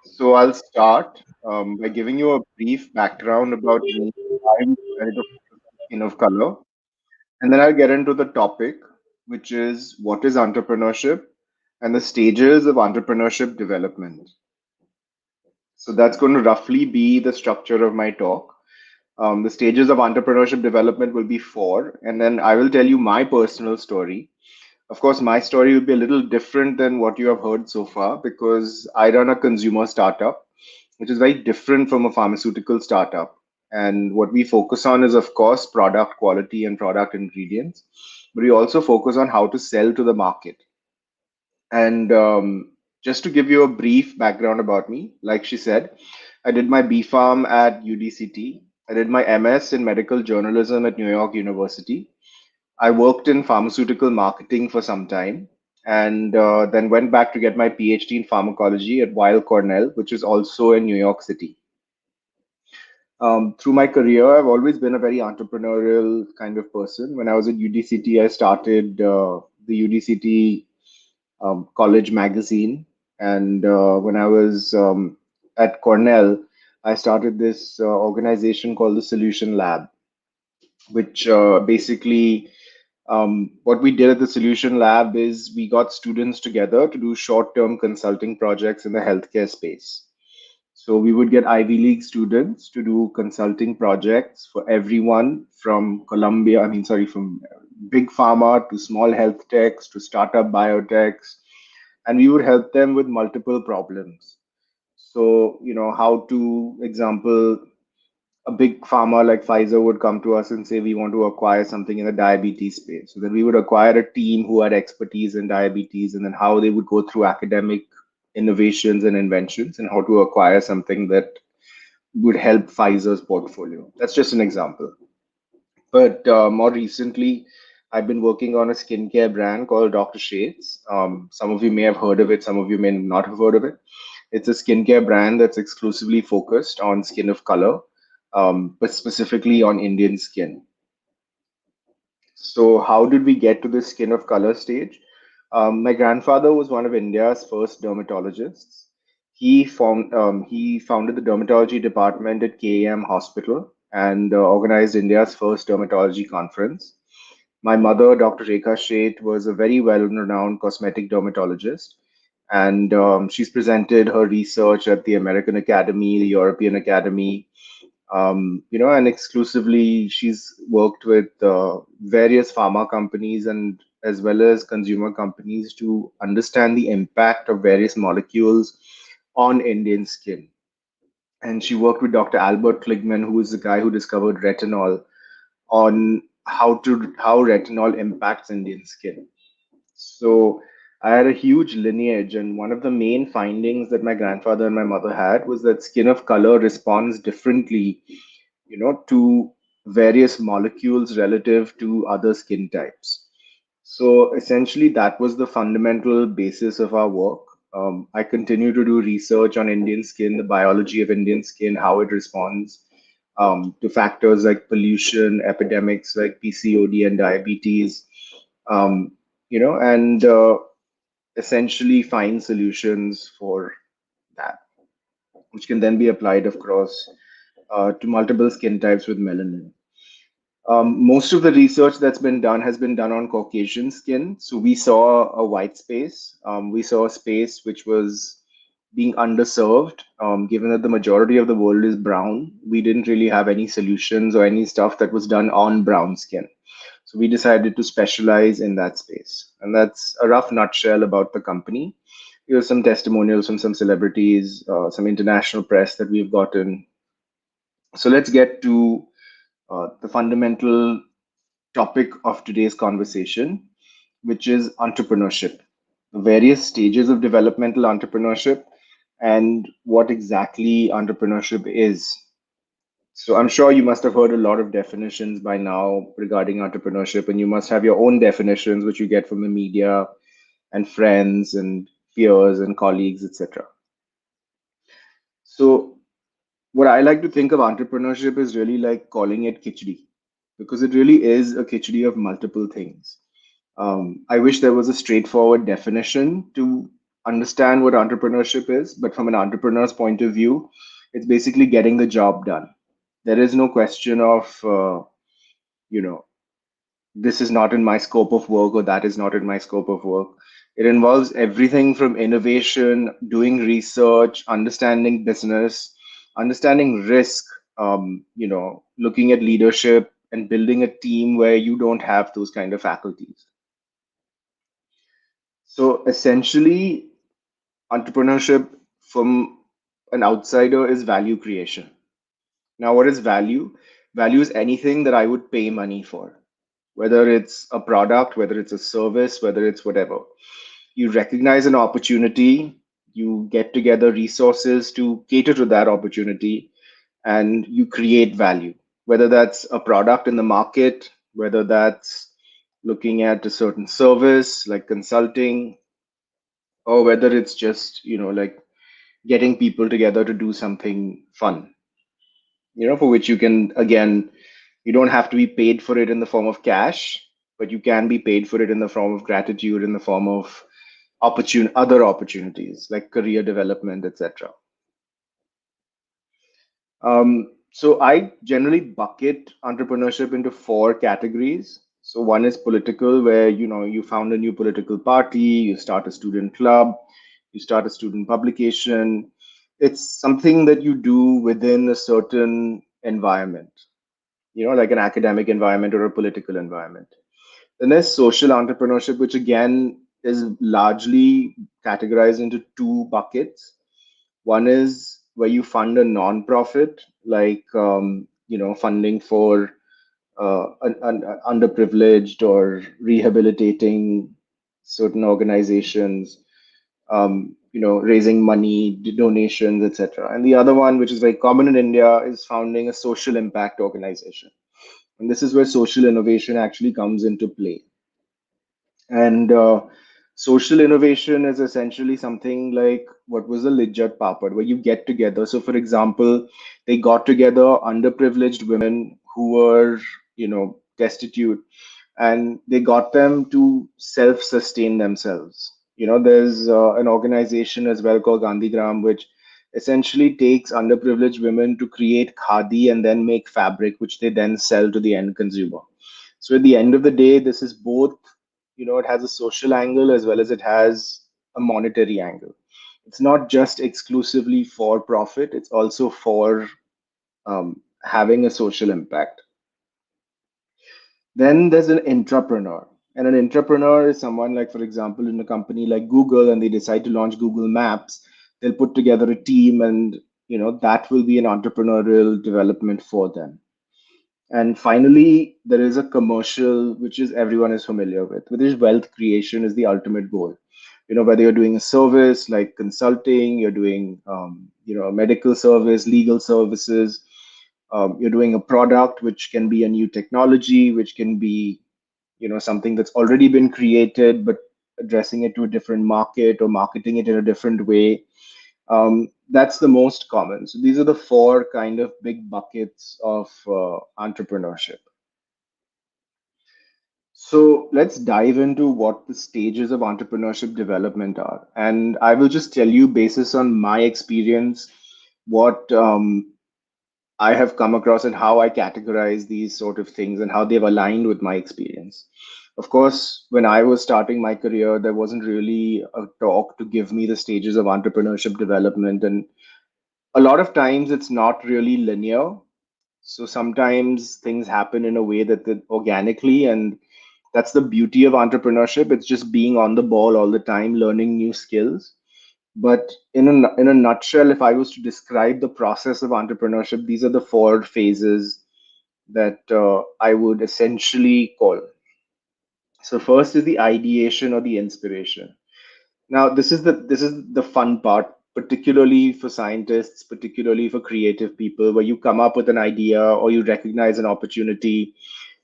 So I'll start by giving you a brief background about me. I'm married to skin of color, and then I'll get into the topic, which is what is entrepreneurship and the stages of entrepreneurship development. So that's going to roughly be the structure of my talk. The stages of entrepreneurship development will be four, and then I will tell you my personal story. Of course, my story will be a little different than what you have heard so far because I run a consumer startup, which is very different from a pharmaceutical startup. And what we focus on is, of course, product quality and product ingredients, but we also focus on how to sell to the market. And just to give you a brief background about me, like she said, I did my B Pharm at UDCT. I did my MS in medical journalism at New York University. I worked in pharmaceutical marketing for some time and then went back to get my PhD in pharmacology at Weill Cornell, which is also in New York City. Through my career, I've always been a very entrepreneurial kind of person. When I was at UDCT, I started the UDCT college magazine. And when I was at Cornell, I started this organization called the Solution Lab, which basically what we did at the Solution Lab is we got students together to do short-term consulting projects in the healthcare space. So we would get Ivy League students to do consulting projects for everyone from from big pharma to small health techs to startup biotechs, and we would help them with multiple problems. So, how to, example, a big pharma like Pfizer would come to us and say, we want to acquire something in the diabetes space. So then we would acquire a team who had expertise in diabetes, and then how they would go through academic innovations and inventions and how to acquire something that would help Pfizer's portfolio. That's just an example. But more recently, I've been working on a skincare brand called Dr. Sheth's. Some of you may have heard of it, some of you may not have heard of it. It's a skincare brand that's exclusively focused on skin of color, but specifically on Indian skin. So, how did we get to the skin of color stage? My grandfather was one of India's first dermatologists. He founded the dermatology department at KAM Hospital and organized India's first dermatology conference. My mother, Dr. Rekha Sheth, was a very well-renowned cosmetic dermatologist, and she's presented her research at the American Academy, the European Academy, and exclusively she's worked with various pharma companies and as well as consumer companies to understand the impact of various molecules on Indian skin. And she worked with Dr. Albert Kligman, who is the guy who discovered retinol, on how retinol impacts Indian skin. So I had a huge lineage, and one of the main findings that my grandfather and my mother had was that skin of color responds differently, to various molecules relative to other skin types. So essentially, that was the fundamental basis of our work. I continue to do research on Indian skin, the biology of Indian skin, how it responds to factors like pollution, epidemics like PCOD and diabetes, um, and essentially find solutions for that, which can then be applied across to multiple skin types with melanin. Most of the research that's been done has been done on Caucasian skin. So we saw a white space. We saw a space which was being underserved, given that the majority of the world is brown. We didn't really have any solutions or any stuff that was done on brown skin. So we decided to specialize in that space. And that's a rough nutshell about the company. Here's some testimonials from some celebrities, some international press that we've gotten. So let's get to the fundamental topic of today's conversation, which is entrepreneurship, the various stages of developmental entrepreneurship, and what exactly entrepreneurship is. So, I'm sure you must have heard a lot of definitions by now regarding entrepreneurship, and you must have your own definitions, which you get from the media and friends and peers and colleagues, etc. So, what I like to think of entrepreneurship is really like calling it khichdi, because it really is a khichdi of multiple things. I wish there was a straightforward definition to understand what entrepreneurship is, but from an entrepreneur's point of view, it's basically getting the job done. There is no question of, you know, this is not in my scope of work or that is not in my scope of work. It involves everything from innovation, doing research, understanding business, understanding risk, looking at leadership and building a team where you don't have those kind of faculties. So essentially, entrepreneurship from an outsider is value creation. Now, what is value? Value is anything that I would pay money for, whether it's a product, whether it's a service, whether it's whatever. You recognize an opportunity, you get together resources to cater to that opportunity, and you create value, whether that's a product in the market, whether that's looking at a certain service like consulting, or whether it's just like getting people together to do something fun, for which you can, again, you don't have to be paid for it in the form of cash, but you can be paid for it in the form of gratitude, in the form of other opportunities like career development, etc. So I generally bucket entrepreneurship into four categories. So one is political, where you found a new political party, you start a student club, you start a student publication. It's something that you do within a certain environment, like an academic environment or a political environment. Then there's social entrepreneurship, which again is largely categorized into two buckets. One is where you fund a non-profit, like funding for an underprivileged or rehabilitating certain organizations, raising money, donations, etc. And the other one, which is very common in India, is founding a social impact organization. And this is where social innovation actually comes into play. And Social innovation is essentially something like what was the Lijjat Papad, where you get together. So, for example, they got together underprivileged women who were, destitute, and they got them to self-sustain themselves. There's an organization as well called Gandhigram, which essentially takes underprivileged women to create khadi and then make fabric, which they then sell to the end consumer. So at the end of the day, this is both, it has a social angle as well as it has a monetary angle. It's not just exclusively for profit, it's also for having a social impact. Then there's an entrepreneur. And an entrepreneur is someone like, for example, in a company like Google, and they decide to launch Google Maps, they'll put together a team, and that will be an entrepreneurial development for them. And finally, there is a commercial, which is everyone is familiar with, which is wealth creation is the ultimate goal. Whether you're doing a service like consulting, you're doing, a medical service, legal services, you're doing a product, which can be a new technology, which can be, something that's already been created, but addressing it to a different market or marketing it in a different way. That's the most common. So these are the four kind of big buckets of entrepreneurship. So let's dive into what the stages of entrepreneurship development are. And I will just tell you, basis on my experience, what I have come across and how I categorize these sort of things and how they've aligned with my experience. Of course, when I was starting my career, there wasn't really a talk to give me the stages of entrepreneurship development. And a lot of times it's not really linear. So sometimes things happen in a way that organically, and that's the beauty of entrepreneurship. It's just being on the ball all the time, learning new skills. But in a nutshell, if I was to describe the process of entrepreneurship, these are the four phases that I would essentially call. So first is the ideation or the inspiration. Now, this is the fun part, particularly for scientists, particularly for creative people, where you come up with an idea or you recognize an opportunity.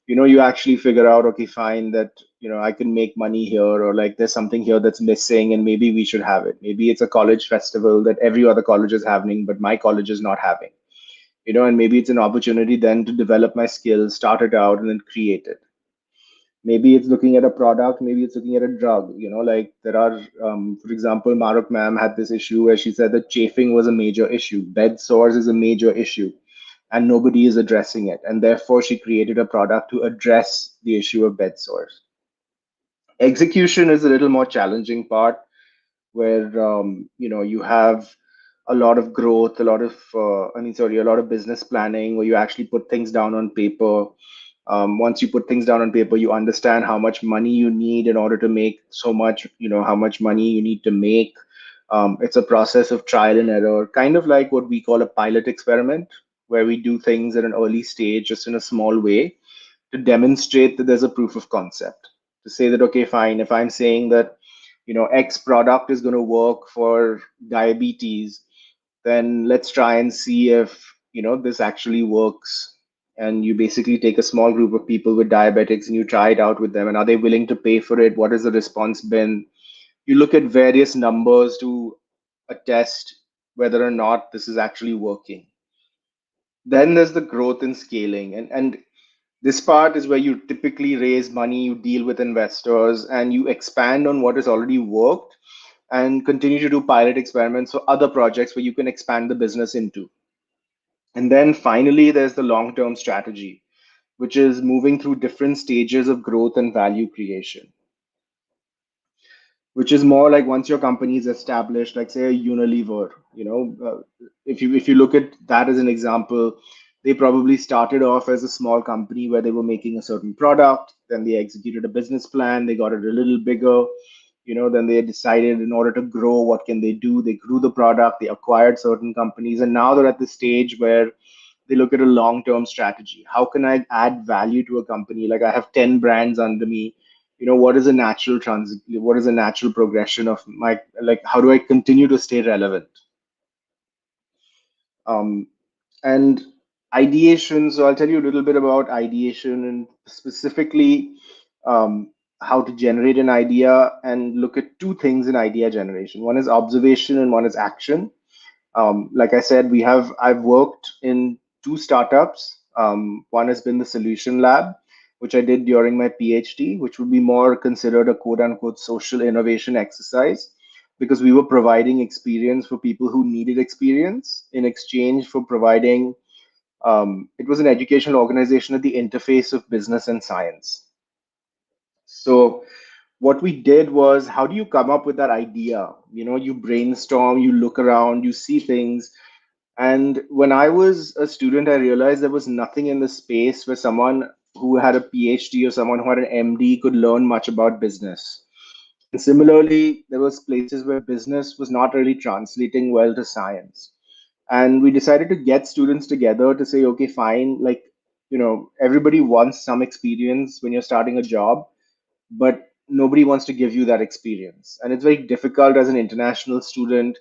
You actually figure out, okay, fine, that I can make money here, or like there's something here that's missing, and maybe we should have it. Maybe it's a college festival that every other college is having, but my college is not having. And maybe it's an opportunity then to develop my skills, start it out, and then create it. Maybe it's looking at a product, maybe it's looking at a drug. Like there are, for example, Maharukh ma'am had this issue where she said that chafing was a major issue, bed sores is a major issue, and nobody is addressing it, and therefore she created a product to address the issue of bed sores. Execution is a little more challenging part, where you have a lot of growth, a lot of a lot of business planning, where you actually put things down on paper. Once you put things down on paper, you understand how much money you need in order to make so much, how much money you need to make. It's a process of trial and error, kind of like what we call a pilot experiment, where we do things at an early stage, just in a small way, to demonstrate that there's a proof of concept. To say that, okay, fine, if I'm saying that, X product is going to work for diabetes, then let's try and see if, this actually works. And you basically take a small group of people with diabetics and you try it out with them. And are they willing to pay for it? What has the response been? You look at various numbers to attest whether or not this is actually working. Then there's the growth and scaling. And this part is where you typically raise money, you deal with investors, and you expand on what has already worked and continue to do pilot experiments for other projects where you can expand the business into. And then finally, there's the long term strategy, which is moving through different stages of growth and value creation, which is more like once your company is established, like say a Unilever. If you look at that as an example, they probably started off as a small company where they were making a certain product, then they executed a business plan, they got it a little bigger. Then they decided, in order to grow, what can they do? They grew the product, they acquired certain companies, and now they're at the stage where they look at a long-term strategy. How can I add value to a company? Like I have 10 brands under me. What is a natural what is a natural progression of my, like, how do I continue to stay relevant? Um, and ideation. So I'll tell you a little bit about ideation, and specifically, how to generate an idea and look at two things in idea generation. One is observation and one is action. Like I said, I've worked in two startups. One has been the Solution Lab, which I did during my PhD, which would be more considered a quote unquote social innovation exercise because we were providing experience for people who needed experience in exchange for providing. It was an educational organization at the interface of business and science. So what we did was, how do you come up with that idea? You brainstorm, you look around, you see things. And when I was a student, I realized there was nothing in the space where someone who had a PhD or someone who had an MD could learn much about business. And similarly, there was places where business was not really translating well to science. And we decided to get students together to say, okay, fine, like, everybody wants some experience when you're starting a job, but nobody wants to give you that experience. And it's very difficult as an international student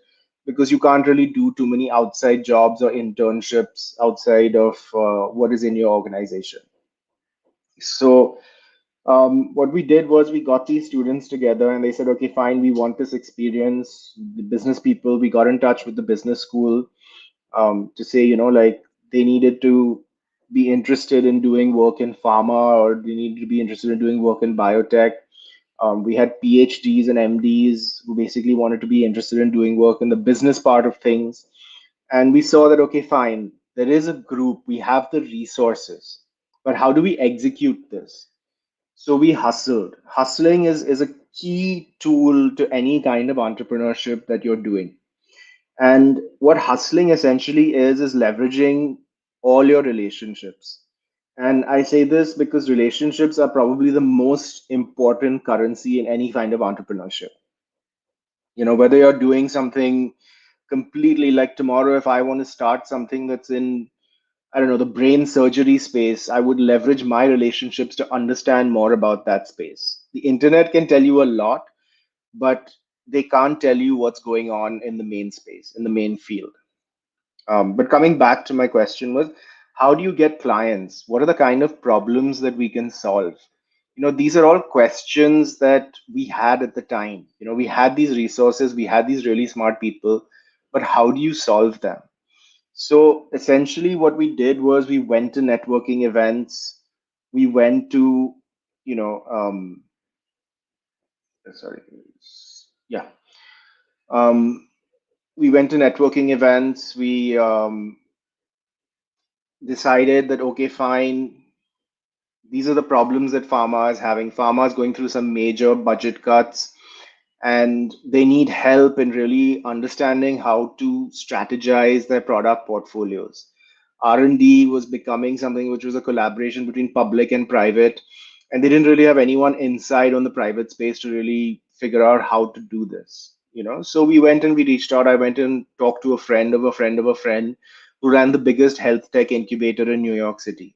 because you can't really do too many outside jobs or internships outside of what is in your organization. So, what we did was we got these students together and they said, okay, fine, we want this experience. The business people, we got in touch with the business school to say, like they needed to be interested in doing work in pharma or they needed to be interested in doing work in biotech. We had PhDs and MDs who basically wanted to be interested in doing work in the business part of things. And we saw that, okay, fine, there is a group, we have the resources, but how do we execute this? So we hustled. Hustling is a key tool to any kind of entrepreneurship that you're doing. And what hustling essentially is leveraging all your relationships. And I say this because relationships are probably the most important currency in any kind of entrepreneurship. Whether you're doing something completely like tomorrow, if I want to start something that's in, I don't know, the brain surgery space, I would leverage my relationships to understand more about that space. The internet can tell you a lot, but they can't tell you what's going on in the main space, in the main field. But coming back to my question was, how do you get clients? What are the kind of problems that we can solve? These are all questions that we had at the time. We had these resources, we had these really smart people, but how do you solve them? So essentially, what we did was we went to networking events. We went to, you know, sorry, yeah. Um, we went to networking events. We decided that, okay, fine, these are the problems that pharma is having. Pharma is going through some major budget cuts and they need help in really understanding how to strategize their product portfolios. R&D was becoming something which was a collaboration between public and private, and they didn't really have anyone inside on the private space to really figure out how to do this. So we went and we reached out. I went and talked to a friend of a friend of a friend who ran the biggest health tech incubator in New York City.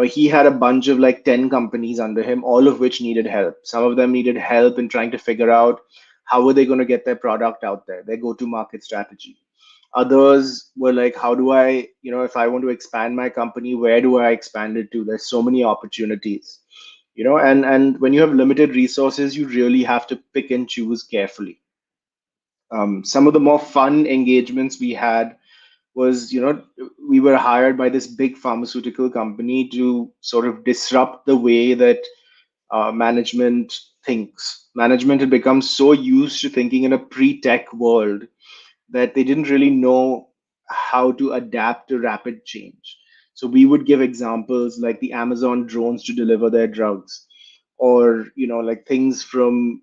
He had a bunch of like 10 companies under him, all of which needed help. Some of them needed help in trying to figure out how were they going to get their product out there, their go to market strategy. Others were like, how do I, if I want to expand my company, where do I expand it to? There's so many opportunities, and when you have limited resources, you really have to pick and choose carefully. Some of the more fun engagements we had was, we were hired by this big pharmaceutical company to sort of disrupt the way that management thinks. Management had become so used to thinking in a pre-tech world that they didn't really know how to adapt to rapid change. So we would give examples like the Amazon drones to deliver their drugs, or like things from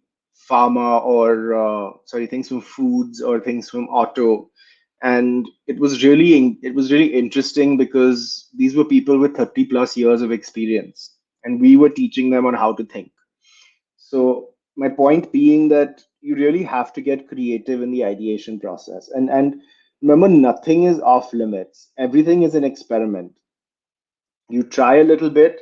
pharma, or things from foods, or things from auto. And it was really interesting because these were people with 30 plus years of experience, and we were teaching them on how to think. So my point being that you really have to get creative in the ideation process. And remember, nothing is off limits. Everything is an experiment. You try a little bit,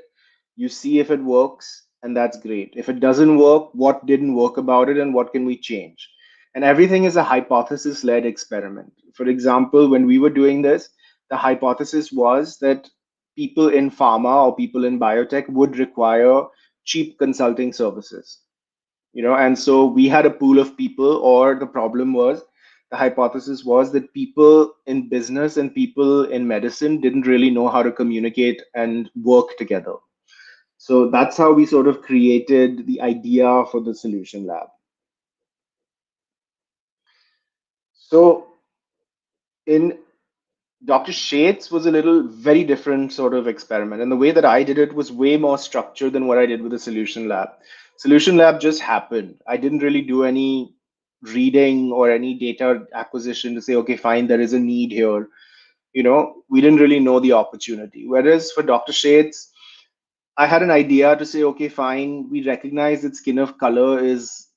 you see if it works, and that's great. If it doesn't work, what didn't work about it and what can we change? And everything is a hypothesis led experiment. For example, when we were doing this, the hypothesis was that people in pharma or people in biotech would require cheap consulting services. And so we had a pool of people, or the problem was, the hypothesis was that people in business and people in medicine didn't really know how to communicate and work together. So that's how we sort of created the idea for the solution lab. So in Dr. Sheth's was a little very different sort of experiment. And the way that I did it was way more structured than what I did with the solution lab. Solution lab just happened. I didn't really do any reading or any data acquisition to say, okay, fine, there is a need here. We didn't really know the opportunity. Whereas for Dr. Sheth's, I had an idea to say, okay, fine, we recognize that skin of color is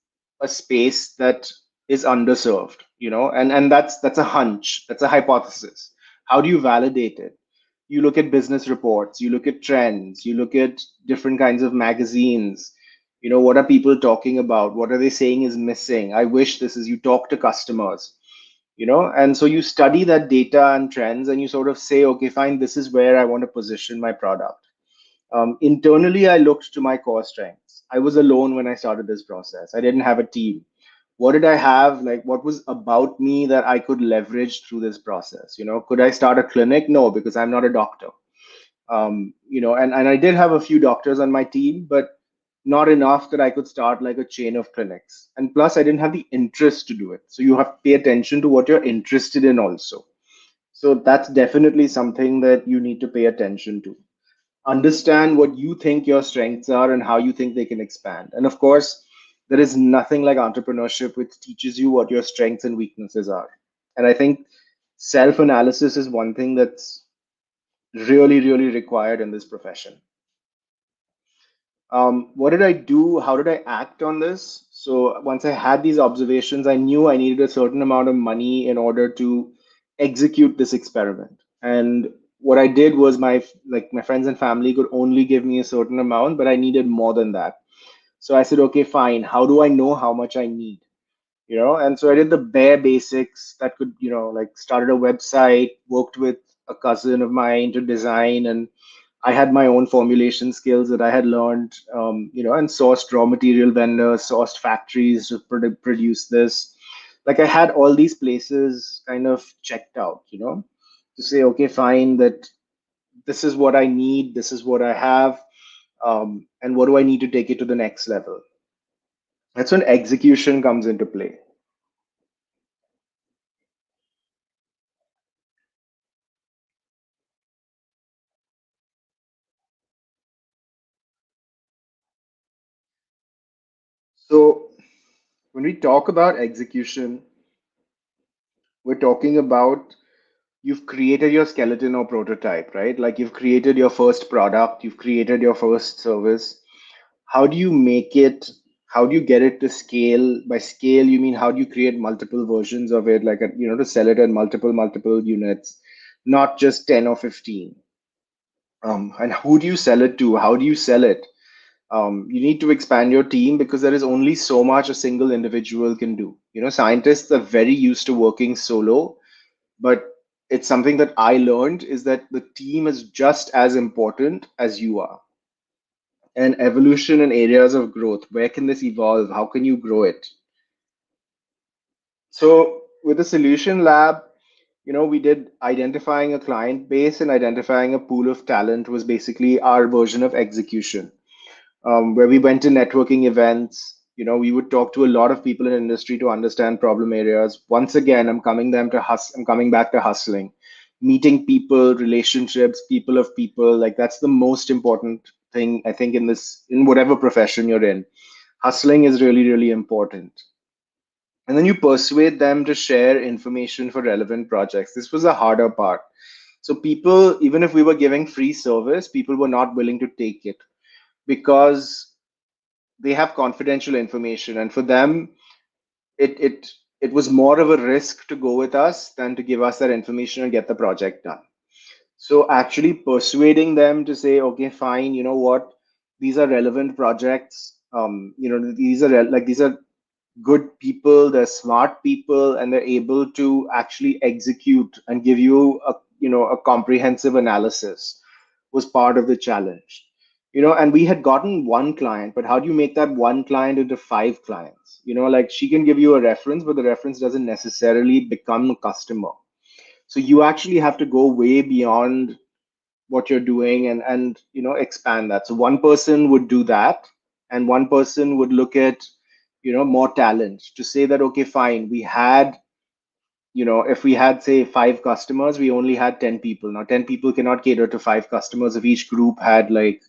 a space that is underserved, and that's a hunch, that's a hypothesis. How do you validate it? You look at business reports, you look at trends, you look at different kinds of magazines. What are people talking about? What are they saying is missing? I wish this is, you talk to customers, and so you study that data and trends and you sort of say, okay, fine, this is where I want to position my product. Internally, I looked to my core strengths. I was alone when I started this process. I didn't have a team. What did I have? Like, what was about me that I could leverage through this process? Could I start a clinic? No, because I'm not a doctor. And I did have a few doctors on my team, but not enough that I could start like a chain of clinics. And plus, I didn't have the interest to do it. So you have to pay attention to what you're interested in also. So that's definitely something that you need to pay attention to. Understand what you think your strengths are and how you think they can expand. And of course, there is nothing like entrepreneurship which teaches you what your strengths and weaknesses are. And I think self analysis is one thing that's really, really required in this profession. What did I do? How did I act on this? So once I had these observations, I knew I needed a certain amount of money in order to execute this experiment. And what I did was my friends and family could only give me a certain amount, but I needed more than that. So I said, okay, fine. How do I know how much I need? And so I did the bare basics that could, like started a website, worked with a cousin of mine to design, and I had my own formulation skills that I had learned, and sourced raw material vendors, sourced factories to produce this. Like I had all these places kind of checked out, to say, okay, fine, that this is what I need, this is what I have, and what do I need to take it to the next level? That's when execution comes into play. So when we talk about execution, we're talking about you've created your skeleton or prototype, right? Like you've created your first product, you've created your first service. How do you make it? How do you get it to scale? By scale, you mean how do you create multiple versions of it, like to sell it in multiple units, not just 10 or 15. And who do you sell it to? How do you sell it? You need to expand your team because there is only so much a single individual can do. Scientists are very used to working solo, but it's something that I learned is that the team is just as important as you are. And evolution in areas of growth, where can this evolve? How can you grow it? So with the solution lab, we did identifying a client base and identifying a pool of talent was basically our version of execution, where we went to networking events. We would talk to a lot of people in industry to understand problem areas. Once again, I'm coming back to hustling, meeting people, relationships, people of people. Like that's the most important thing, I think, in whatever profession you're in. Hustling is really, really important. And then you persuade them to share information for relevant projects. This was the harder part. So people, even if we were giving free service, people were not willing to take it because they have confidential information, and for them it it it was more of a risk to go with us than to give us that information and get the project done. So actually persuading them to say, okay, fine, you know what, these are relevant projects, these are good people, they're smart people, and they're able to actually execute and give you a comprehensive analysis, was part of the challenge. And we had gotten one client, but how do you make that one client into five clients? Like she can give you a reference, but the reference doesn't necessarily become a customer. So you actually have to go way beyond what you're doing and expand that. So one person would do that, and one person would look at more talent to say that, okay, fine, we had if we had, say, five customers, we only had 10 people. Now 10 people cannot cater to five customers if each group had like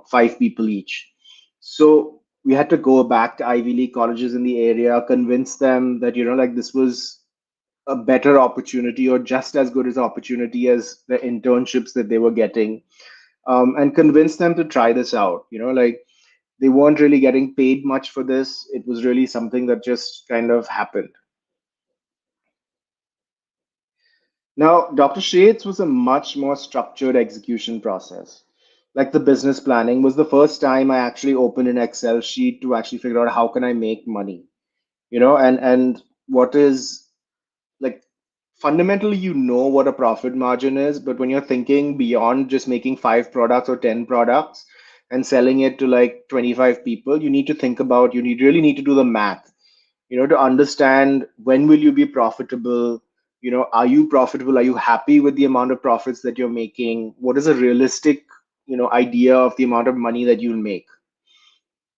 five people each. So we had to go back to Ivy League colleges in the area, convince them that like this was a better opportunity or just as good as opportunity as the internships that they were getting, and convince them to try this out. Like they weren't really getting paid much for this. It was really something that just kind of happened. Now, Dr. Shades was a much more structured execution process. Like the business planning was the first time I actually opened an Excel sheet to actually figure out how can I make money, and what is like fundamentally what a profit margin is, but when you're thinking beyond just making five products or 10 products and selling it to like 25 people, you need to think about, really need to do the math, to understand when will you be profitable. Are you profitable? Are you happy with the amount of profits that you're making? What is a realistic idea of the amount of money that you'll make?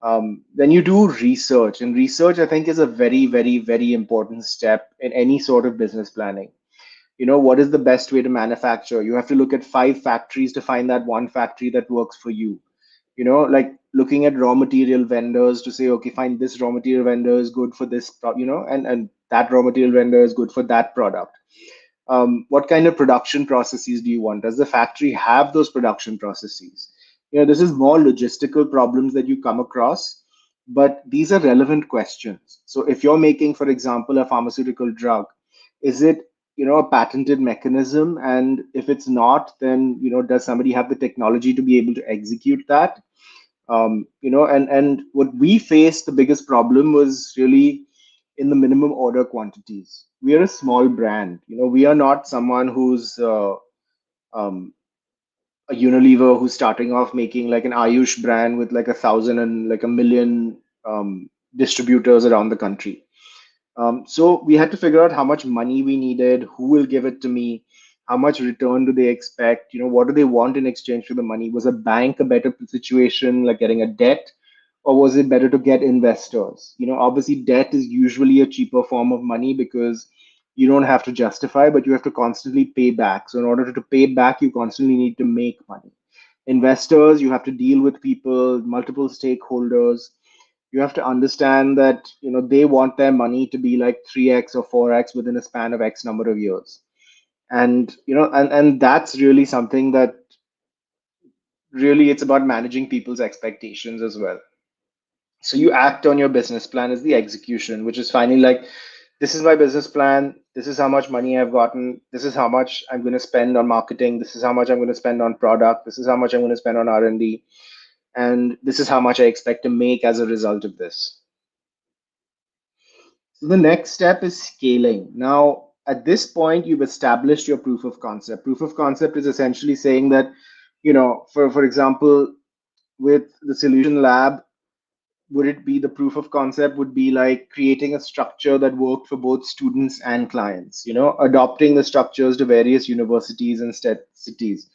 Then you do research, and research, I think, is a very, very, very important step in any sort of business planning. What is the best way to manufacture? You have to look at five factories to find that one factory that works for you. Like looking at raw material vendors to say, okay, fine, this raw material vendor is good for this and that raw material vendor is good for that product. What kind of production processes do you want? Does the factory have those production processes? This is more logistical problems that you come across, but these are relevant questions. So if you're making, for example, a pharmaceutical drug, is it a patented mechanism? And if it's not, then does somebody have the technology to be able to execute that? And what we faced, the biggest problem was really in the minimum order quantities. We are a small brand. We are not someone who's um, a Unilever who's starting off making like an Ayush brand with like 1,000 and like 1 million distributors around the country. So we had to figure out how much money we needed, who will give it to me, how much return do they expect, what do they want in exchange for the money? Was a bank a better situation, like getting a debt, or was it better to get investors? Obviously, debt is usually a cheaper form of money because you don't have to justify, but you have to constantly pay back. So in order to pay back, you constantly need to make money. Investors, you have to deal with people, multiple stakeholders. You have to understand that they want their money to be like 3x or 4x within a span of x number of years. And and that's really something that really, it's about managing people's expectations as well. So you act on your business plan as the execution, which is finally like, this is my business plan, this is how much money I've gotten, this is how much I'm going to spend on marketing, this is how much I'm going to spend on product, this is how much I'm going to spend on R&D, and this is how much I expect to make as a result of this. So the next step is scaling. Now, at this point, you've established your proof of concept. Proof of concept is essentially saying that, for example, with the solution lab, would it be the proof of concept would be like creating a structure that worked for both students and clients, adopting the structures to various universities and cities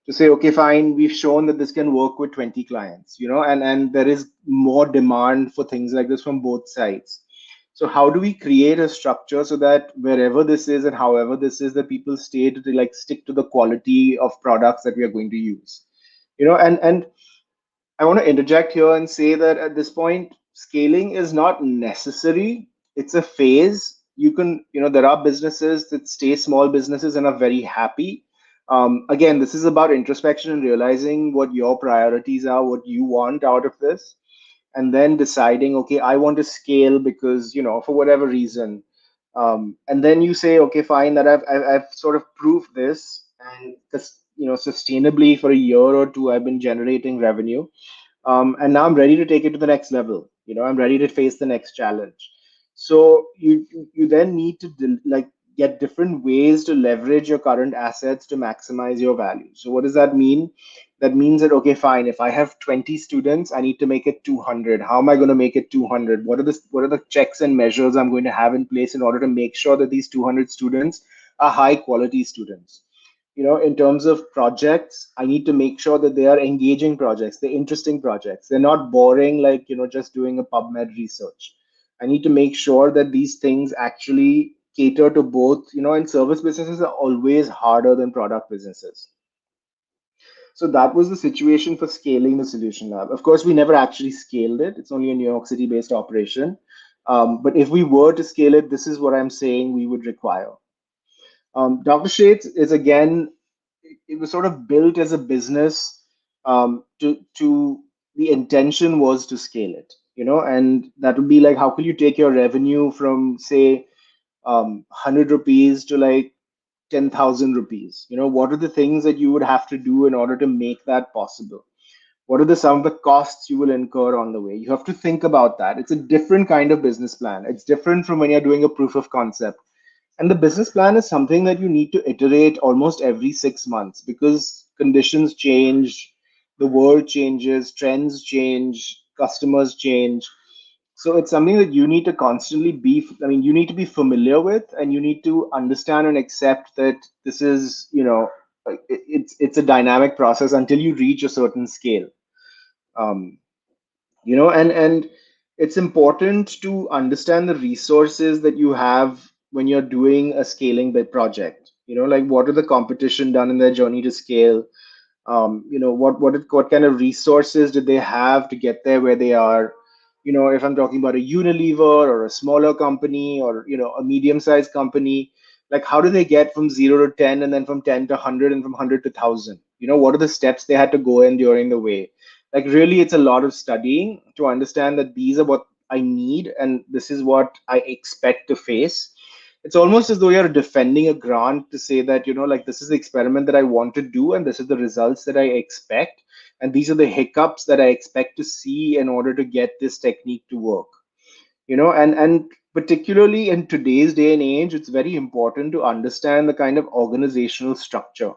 to say, okay, fine, we've shown that this can work with 20 clients, and there is more demand for things like this from both sides. So how do we create a structure so that wherever this is and however this is, that people stay to like stick to the quality of products that we are going to use, and I want to interject here and say that at this point, scaling is not necessary. It's a phase. You can, there are businesses that stay small businesses and are very happy. Again, this is about introspection and realizing what your priorities are, what you want out of this, and then deciding, okay, I want to scale because, for whatever reason. And then you say, okay, fine, that I've sort of proved this, and sustainably for a year or two, I've been generating revenue, and now I'm ready to take it to the next level. I'm ready to face the next challenge. So you then need to like get different ways to leverage your current assets to maximize your value. So what does that mean? That means that, okay, fine, if I have 20 students, I need to make it 200. How am I going to make it 200? What are the checks and measures I'm going to have in place in order to make sure that these 200 students are high quality students? In terms of projects, I need to make sure that they are engaging projects, they're interesting projects, they're not boring, like, just doing a PubMed research. I need to make sure that these things actually cater to both, and service businesses are always harder than product businesses. So that was the situation for scaling the solution lab. Of course, we never actually scaled it. It's only a New York City based operation. But if we were to scale it, this is what I'm saying we would require. Dr. Shades is, again, it was sort of built as a business. To The intention was to scale it, and that would be like, how could you take your revenue from, say, 100 rupees to like 10,000 rupees? What are the things that you would have to do in order to make that possible? What are some of the costs you will incur on the way? You have to think about that. It's a different kind of business plan. It's different from when you're doing a proof of concept. And the business plan is something that you need to iterate almost every 6 months, because conditions change, the world changes, trends change, customers change. So it's something that you need to constantly you need to be familiar with, and you need to understand and accept that this is, it's a dynamic process until you reach a certain scale. Um, and it's important to understand the resources that you have when you're doing a scaling bit project. Like, what are the competition done in their journey to scale? What kind of resources did they have to get there where they are? If I'm talking about a Unilever or a smaller company, or a medium-sized company, like, how do they get from 0 to 10, and then from 10 to 100, and from 100 to 1,000? What are the steps they had to go in during the way? Like, really, it's a lot of studying to understand that these are what I need and this is what I expect to face. It's almost as though you're defending a grant to say that, like, this is the experiment that I want to do, and this is the results that I expect, and these are the hiccups that I expect to see in order to get this technique to work. And particularly in today's day and age, it's very important to understand the kind of organizational structure.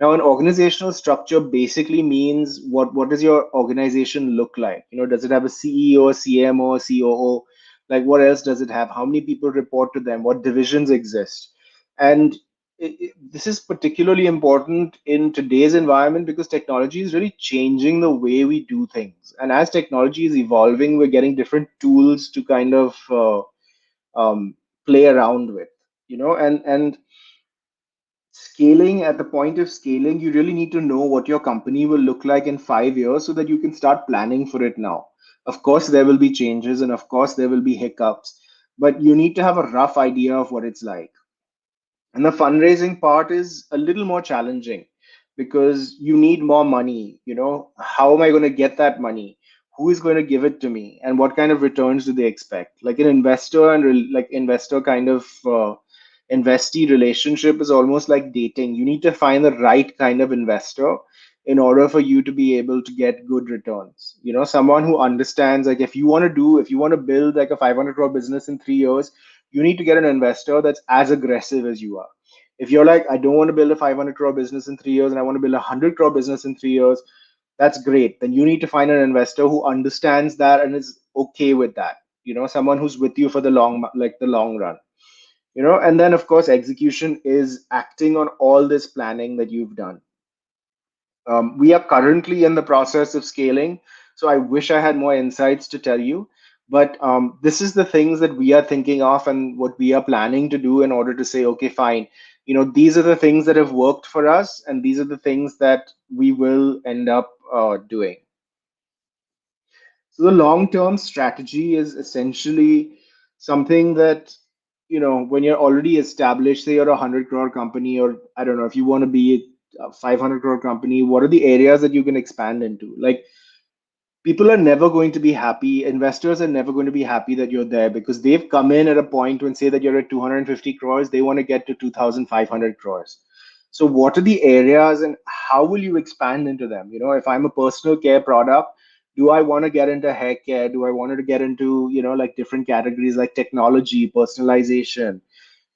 Now, an organizational structure basically means, what does your organization look like? Does it have a CEO, a CMO, a COO? Like, what else does it have? How many people report to them? What divisions exist? And this is particularly important in today's environment, because technology is really changing the way we do things. And as technology is evolving, we're getting different tools to kind of play around with, and scaling. At the point of scaling, you really need to know what your company will look like in 5 years so that you can start planning for it now. Of course, there will be changes, and of course, there will be hiccups, but you need to have a rough idea of what it's like. And the fundraising part is a little more challenging, because you need more money. How am I going to get that money? Who is going to give it to me? And what kind of returns do they expect? Like, an investor and like investor kind of investee relationship is almost like dating. You need to find the right kind of investor in order for you to be able to get good returns. Someone who understands, like, if you want to build like a 500 crore business in 3 years, you need to get an investor that's as aggressive as you are. If you're like, I don't want to build a 500 crore business in 3 years and I want to build a 100 crore business in 3 years, that's great. Then you need to find an investor who understands that and is okay with that. Someone who's with you for the long run. And then, of course, execution is acting on all this planning that you've done. We are currently in the process of scaling, so I wish I had more insights to tell you. But this is the things that we are thinking of and what we are planning to do in order to say, okay, fine, these are the things that have worked for us, and these are the things that we will end up doing. So the long-term strategy is essentially something that, when you're already established, say you're a 100 crore company, or I don't know, if you want to be a 500 crore company, what are the areas that you can expand into? Like, people are never going to be happy. Investors are never going to be happy that you're there, because they've come in at a point when, say that you're at 250 crores, they want to get to 2,500 crores. So what are the areas and how will you expand into them? If I'm a personal care product, do I want to get into hair care? Do I want to get into, like, different categories like technology, personalization?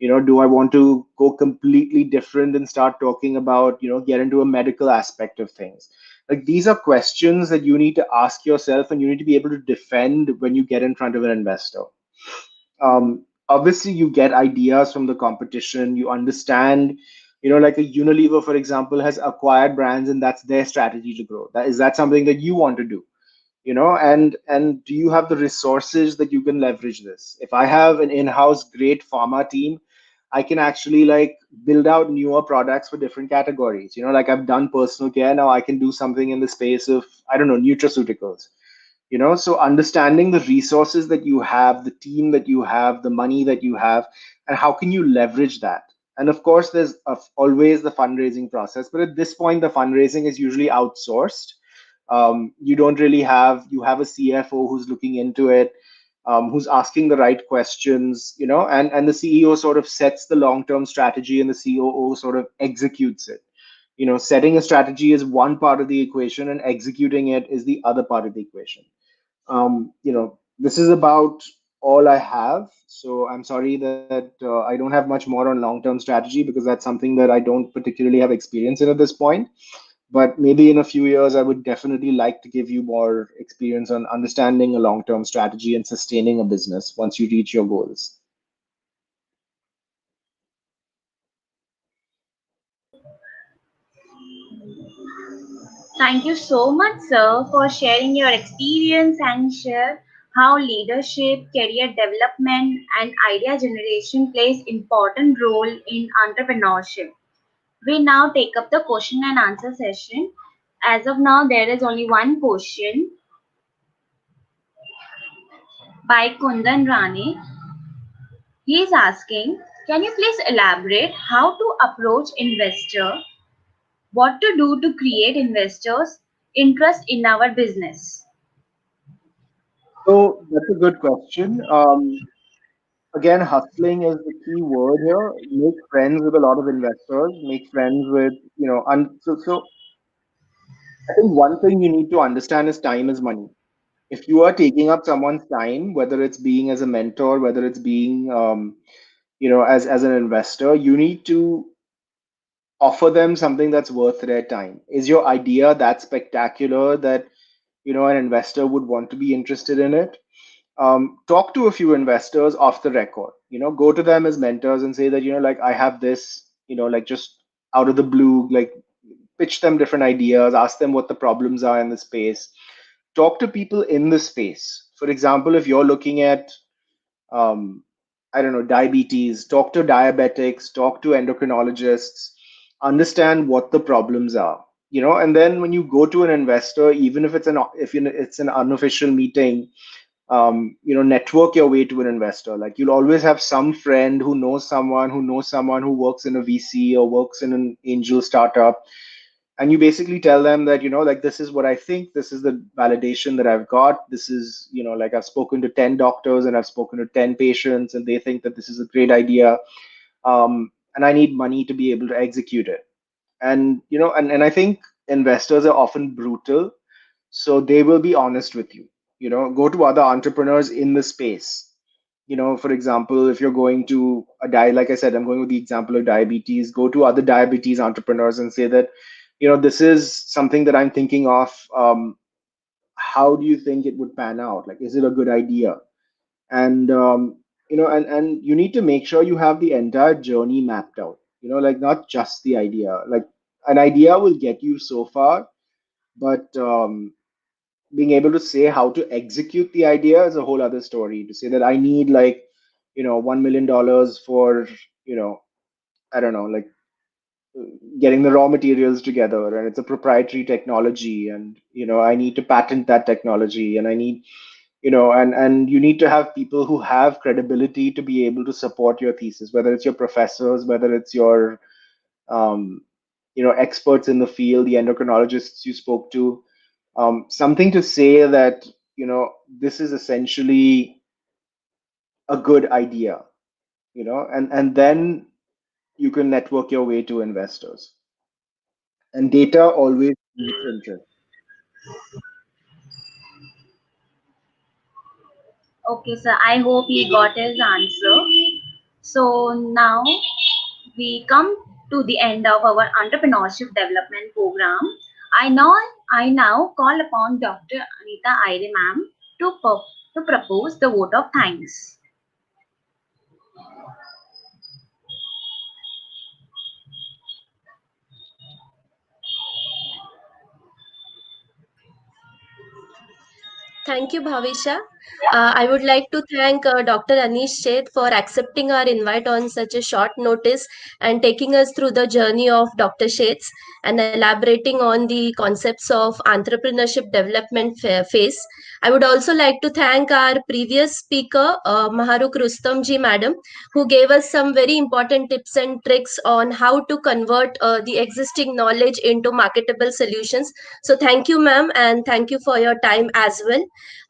Do I want to go completely different and start talking about, get into a medical aspect of things? Like, these are questions that you need to ask yourself, and you need to be able to defend when you get in front of an investor. Obviously, you get ideas from the competition. You understand, like a Unilever, for example, has acquired brands, and that's their strategy to grow. That something that you want to do? And do you have the resources that you can leverage this? If I have an in-house great pharma team, I can actually like build out newer products for different categories. Like I've done personal care, now I can do something in the space of, I don't know, nutraceuticals. So understanding the resources that you have, the team that you have, the money that you have, and how can you leverage that? And of course, there's always the fundraising process, but at this point the fundraising is usually outsourced. You don't really have, you have a CFO who's looking into it, who's asking the right questions, and the CEO sort of sets the long-term strategy, and the COO sort of executes it. Setting a strategy is one part of the equation, and executing it is the other part of the equation. This is about all I have. So I'm sorry that I don't have much more on long-term strategy, because that's something that I don't particularly have experience in at this point. But maybe in a few years, I would definitely like to give you more experience on understanding a long-term strategy and sustaining a business once you reach your goals. Thank you so much, sir, for sharing your experience and share how leadership, career development, and idea generation plays important role in entrepreneurship. We now take up the question and answer session. As of now, there is only one question by Kundan Rane. He is asking, can you please elaborate how to approach investor, what to do to create investors' interest in our business? So that's a good question. Again, hustling is the key word here. Make friends with a lot of investors. Make friends with, so I think one thing you need to understand is time is money. If you are taking up someone's time, whether it's being as a mentor, whether it's being, as an investor, you need to offer them something that's worth their time. Is your idea that spectacular that, an investor would want to be interested in it? Talk to a few investors off the record. Go to them as mentors and say that, like, I have this, like, just out of the blue, like, pitch them different ideas, ask them what the problems are in the space. Talk to people in the space. For example, if you're looking at, um, I don't know, diabetes, talk to diabetics, talk to endocrinologists, understand what the problems are. And then when you go to an investor, even if it's an unofficial meeting, network your way to an investor. Like, you'll always have some friend who knows someone who works in a VC or works in an angel startup, and you basically tell them that, like, this is what I think, this is the validation that I've got, this is, like, I've spoken to 10 doctors and I've spoken to 10 patients, and they think that this is a great idea, and I need money to be able to execute it. And and I think investors are often brutal, so they will be honest with you. Go to other entrepreneurs in the space. For example, if you're going to a diet, like I said, I'm going with the example of diabetes. Go to other diabetes entrepreneurs and say that, this is something that I'm thinking of. How do you think it would pan out? Like, is it a good idea? And and you need to make sure you have the entire journey mapped out. Like, not just the idea. Like, an idea will get you so far, but being able to say how to execute the idea is a whole other story. To say that I need, like, $1 million for, I don't know, like, getting the raw materials together, and it's a proprietary technology, and I need to patent that technology, and I need, and you need to have people who have credibility to be able to support your thesis, whether it's your professors, whether it's your um, experts in the field, the endocrinologists you spoke to, something to say that, this is essentially a good idea, and then you can network your way to investors. And data always beats interest. Okay, sir, I hope he got his answer. So now we come to the end of our entrepreneurship development program. I now I now call upon Dr. Anita Aire ma'am to propose the vote of thanks. Thank you, Bhavisha. I would like to thank Dr. Aneesh Sheth for accepting our invite on such a short notice and taking us through the journey of Dr. Sheth's and elaborating on the concepts of entrepreneurship development phase. I would also like to thank our previous speaker, Maharukh Rustomjee madam, who gave us some very important tips and tricks on how to convert the existing knowledge into marketable solutions. So thank you, ma'am, and thank you for your time as well.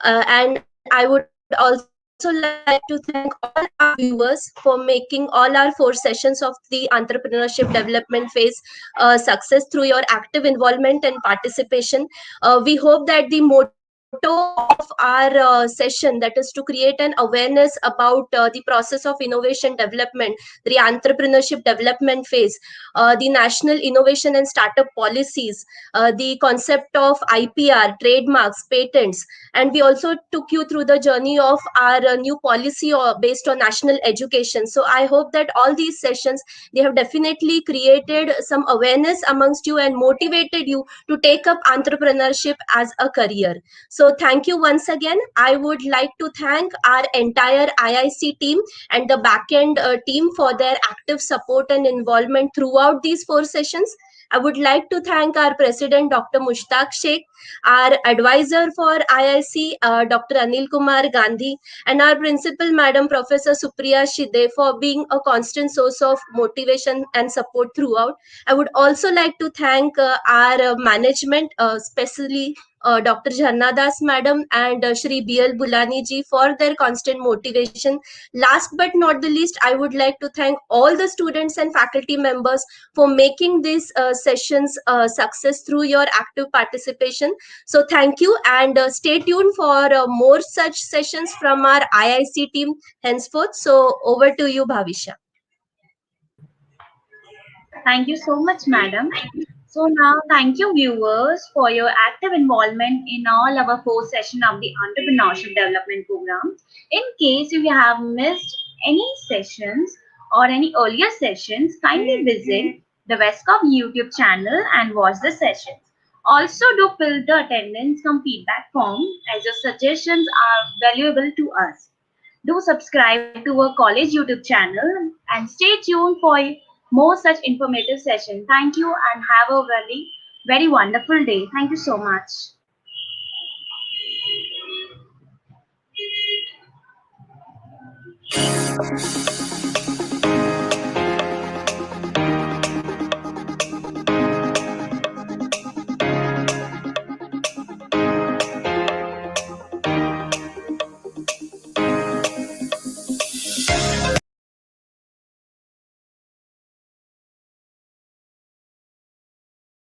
And I would also like to thank all our viewers for making all our 4 sessions of the Entrepreneurship Development Phase success through your active involvement and participation. We hope that the motto of our session, that is to create an awareness about the process of innovation development, the Entrepreneurship Development Phase, the National Innovation and Startup Policies, the concept of IPR, trademarks, patents, and we also took you through the journey of our new policy based on national education. So I hope that all these sessions, they have definitely created some awareness amongst you and motivated you to take up entrepreneurship as a career. So thank you once again. I would like to thank our entire IIC team and the backend team for their active support and involvement throughout these 4 sessions. I would like to thank our president, Dr. Mushtaq Sheikh, our advisor for IIC, Dr. Anil Kumar Gandhi, and our principal, Madam Professor Supriya Shide, for being a constant source of motivation and support throughout. I would also like to thank our management, especially Dr. Jhanna Das Madam and Shri B.L. Bulani ji for their constant motivation. Last but not the least, I would like to thank all the students and faculty members for making these sessions success through your active participation. So thank you, and stay tuned for more such sessions from our IIC team henceforth. So over to you, Bhavisha. Thank you so much, madam. So now, thank you viewers for your active involvement in all our 4 sessions of the Entrepreneurship Development Program. In case if you have missed any sessions or any earlier sessions, kindly visit the VESCOP YouTube channel and watch the sessions. Also, do fill the attendance come feedback form as your suggestions are valuable to us. Do subscribe to our college YouTube channel and stay tuned for more such informative sessions. Thank you and have a very wonderful day. Thank you so much.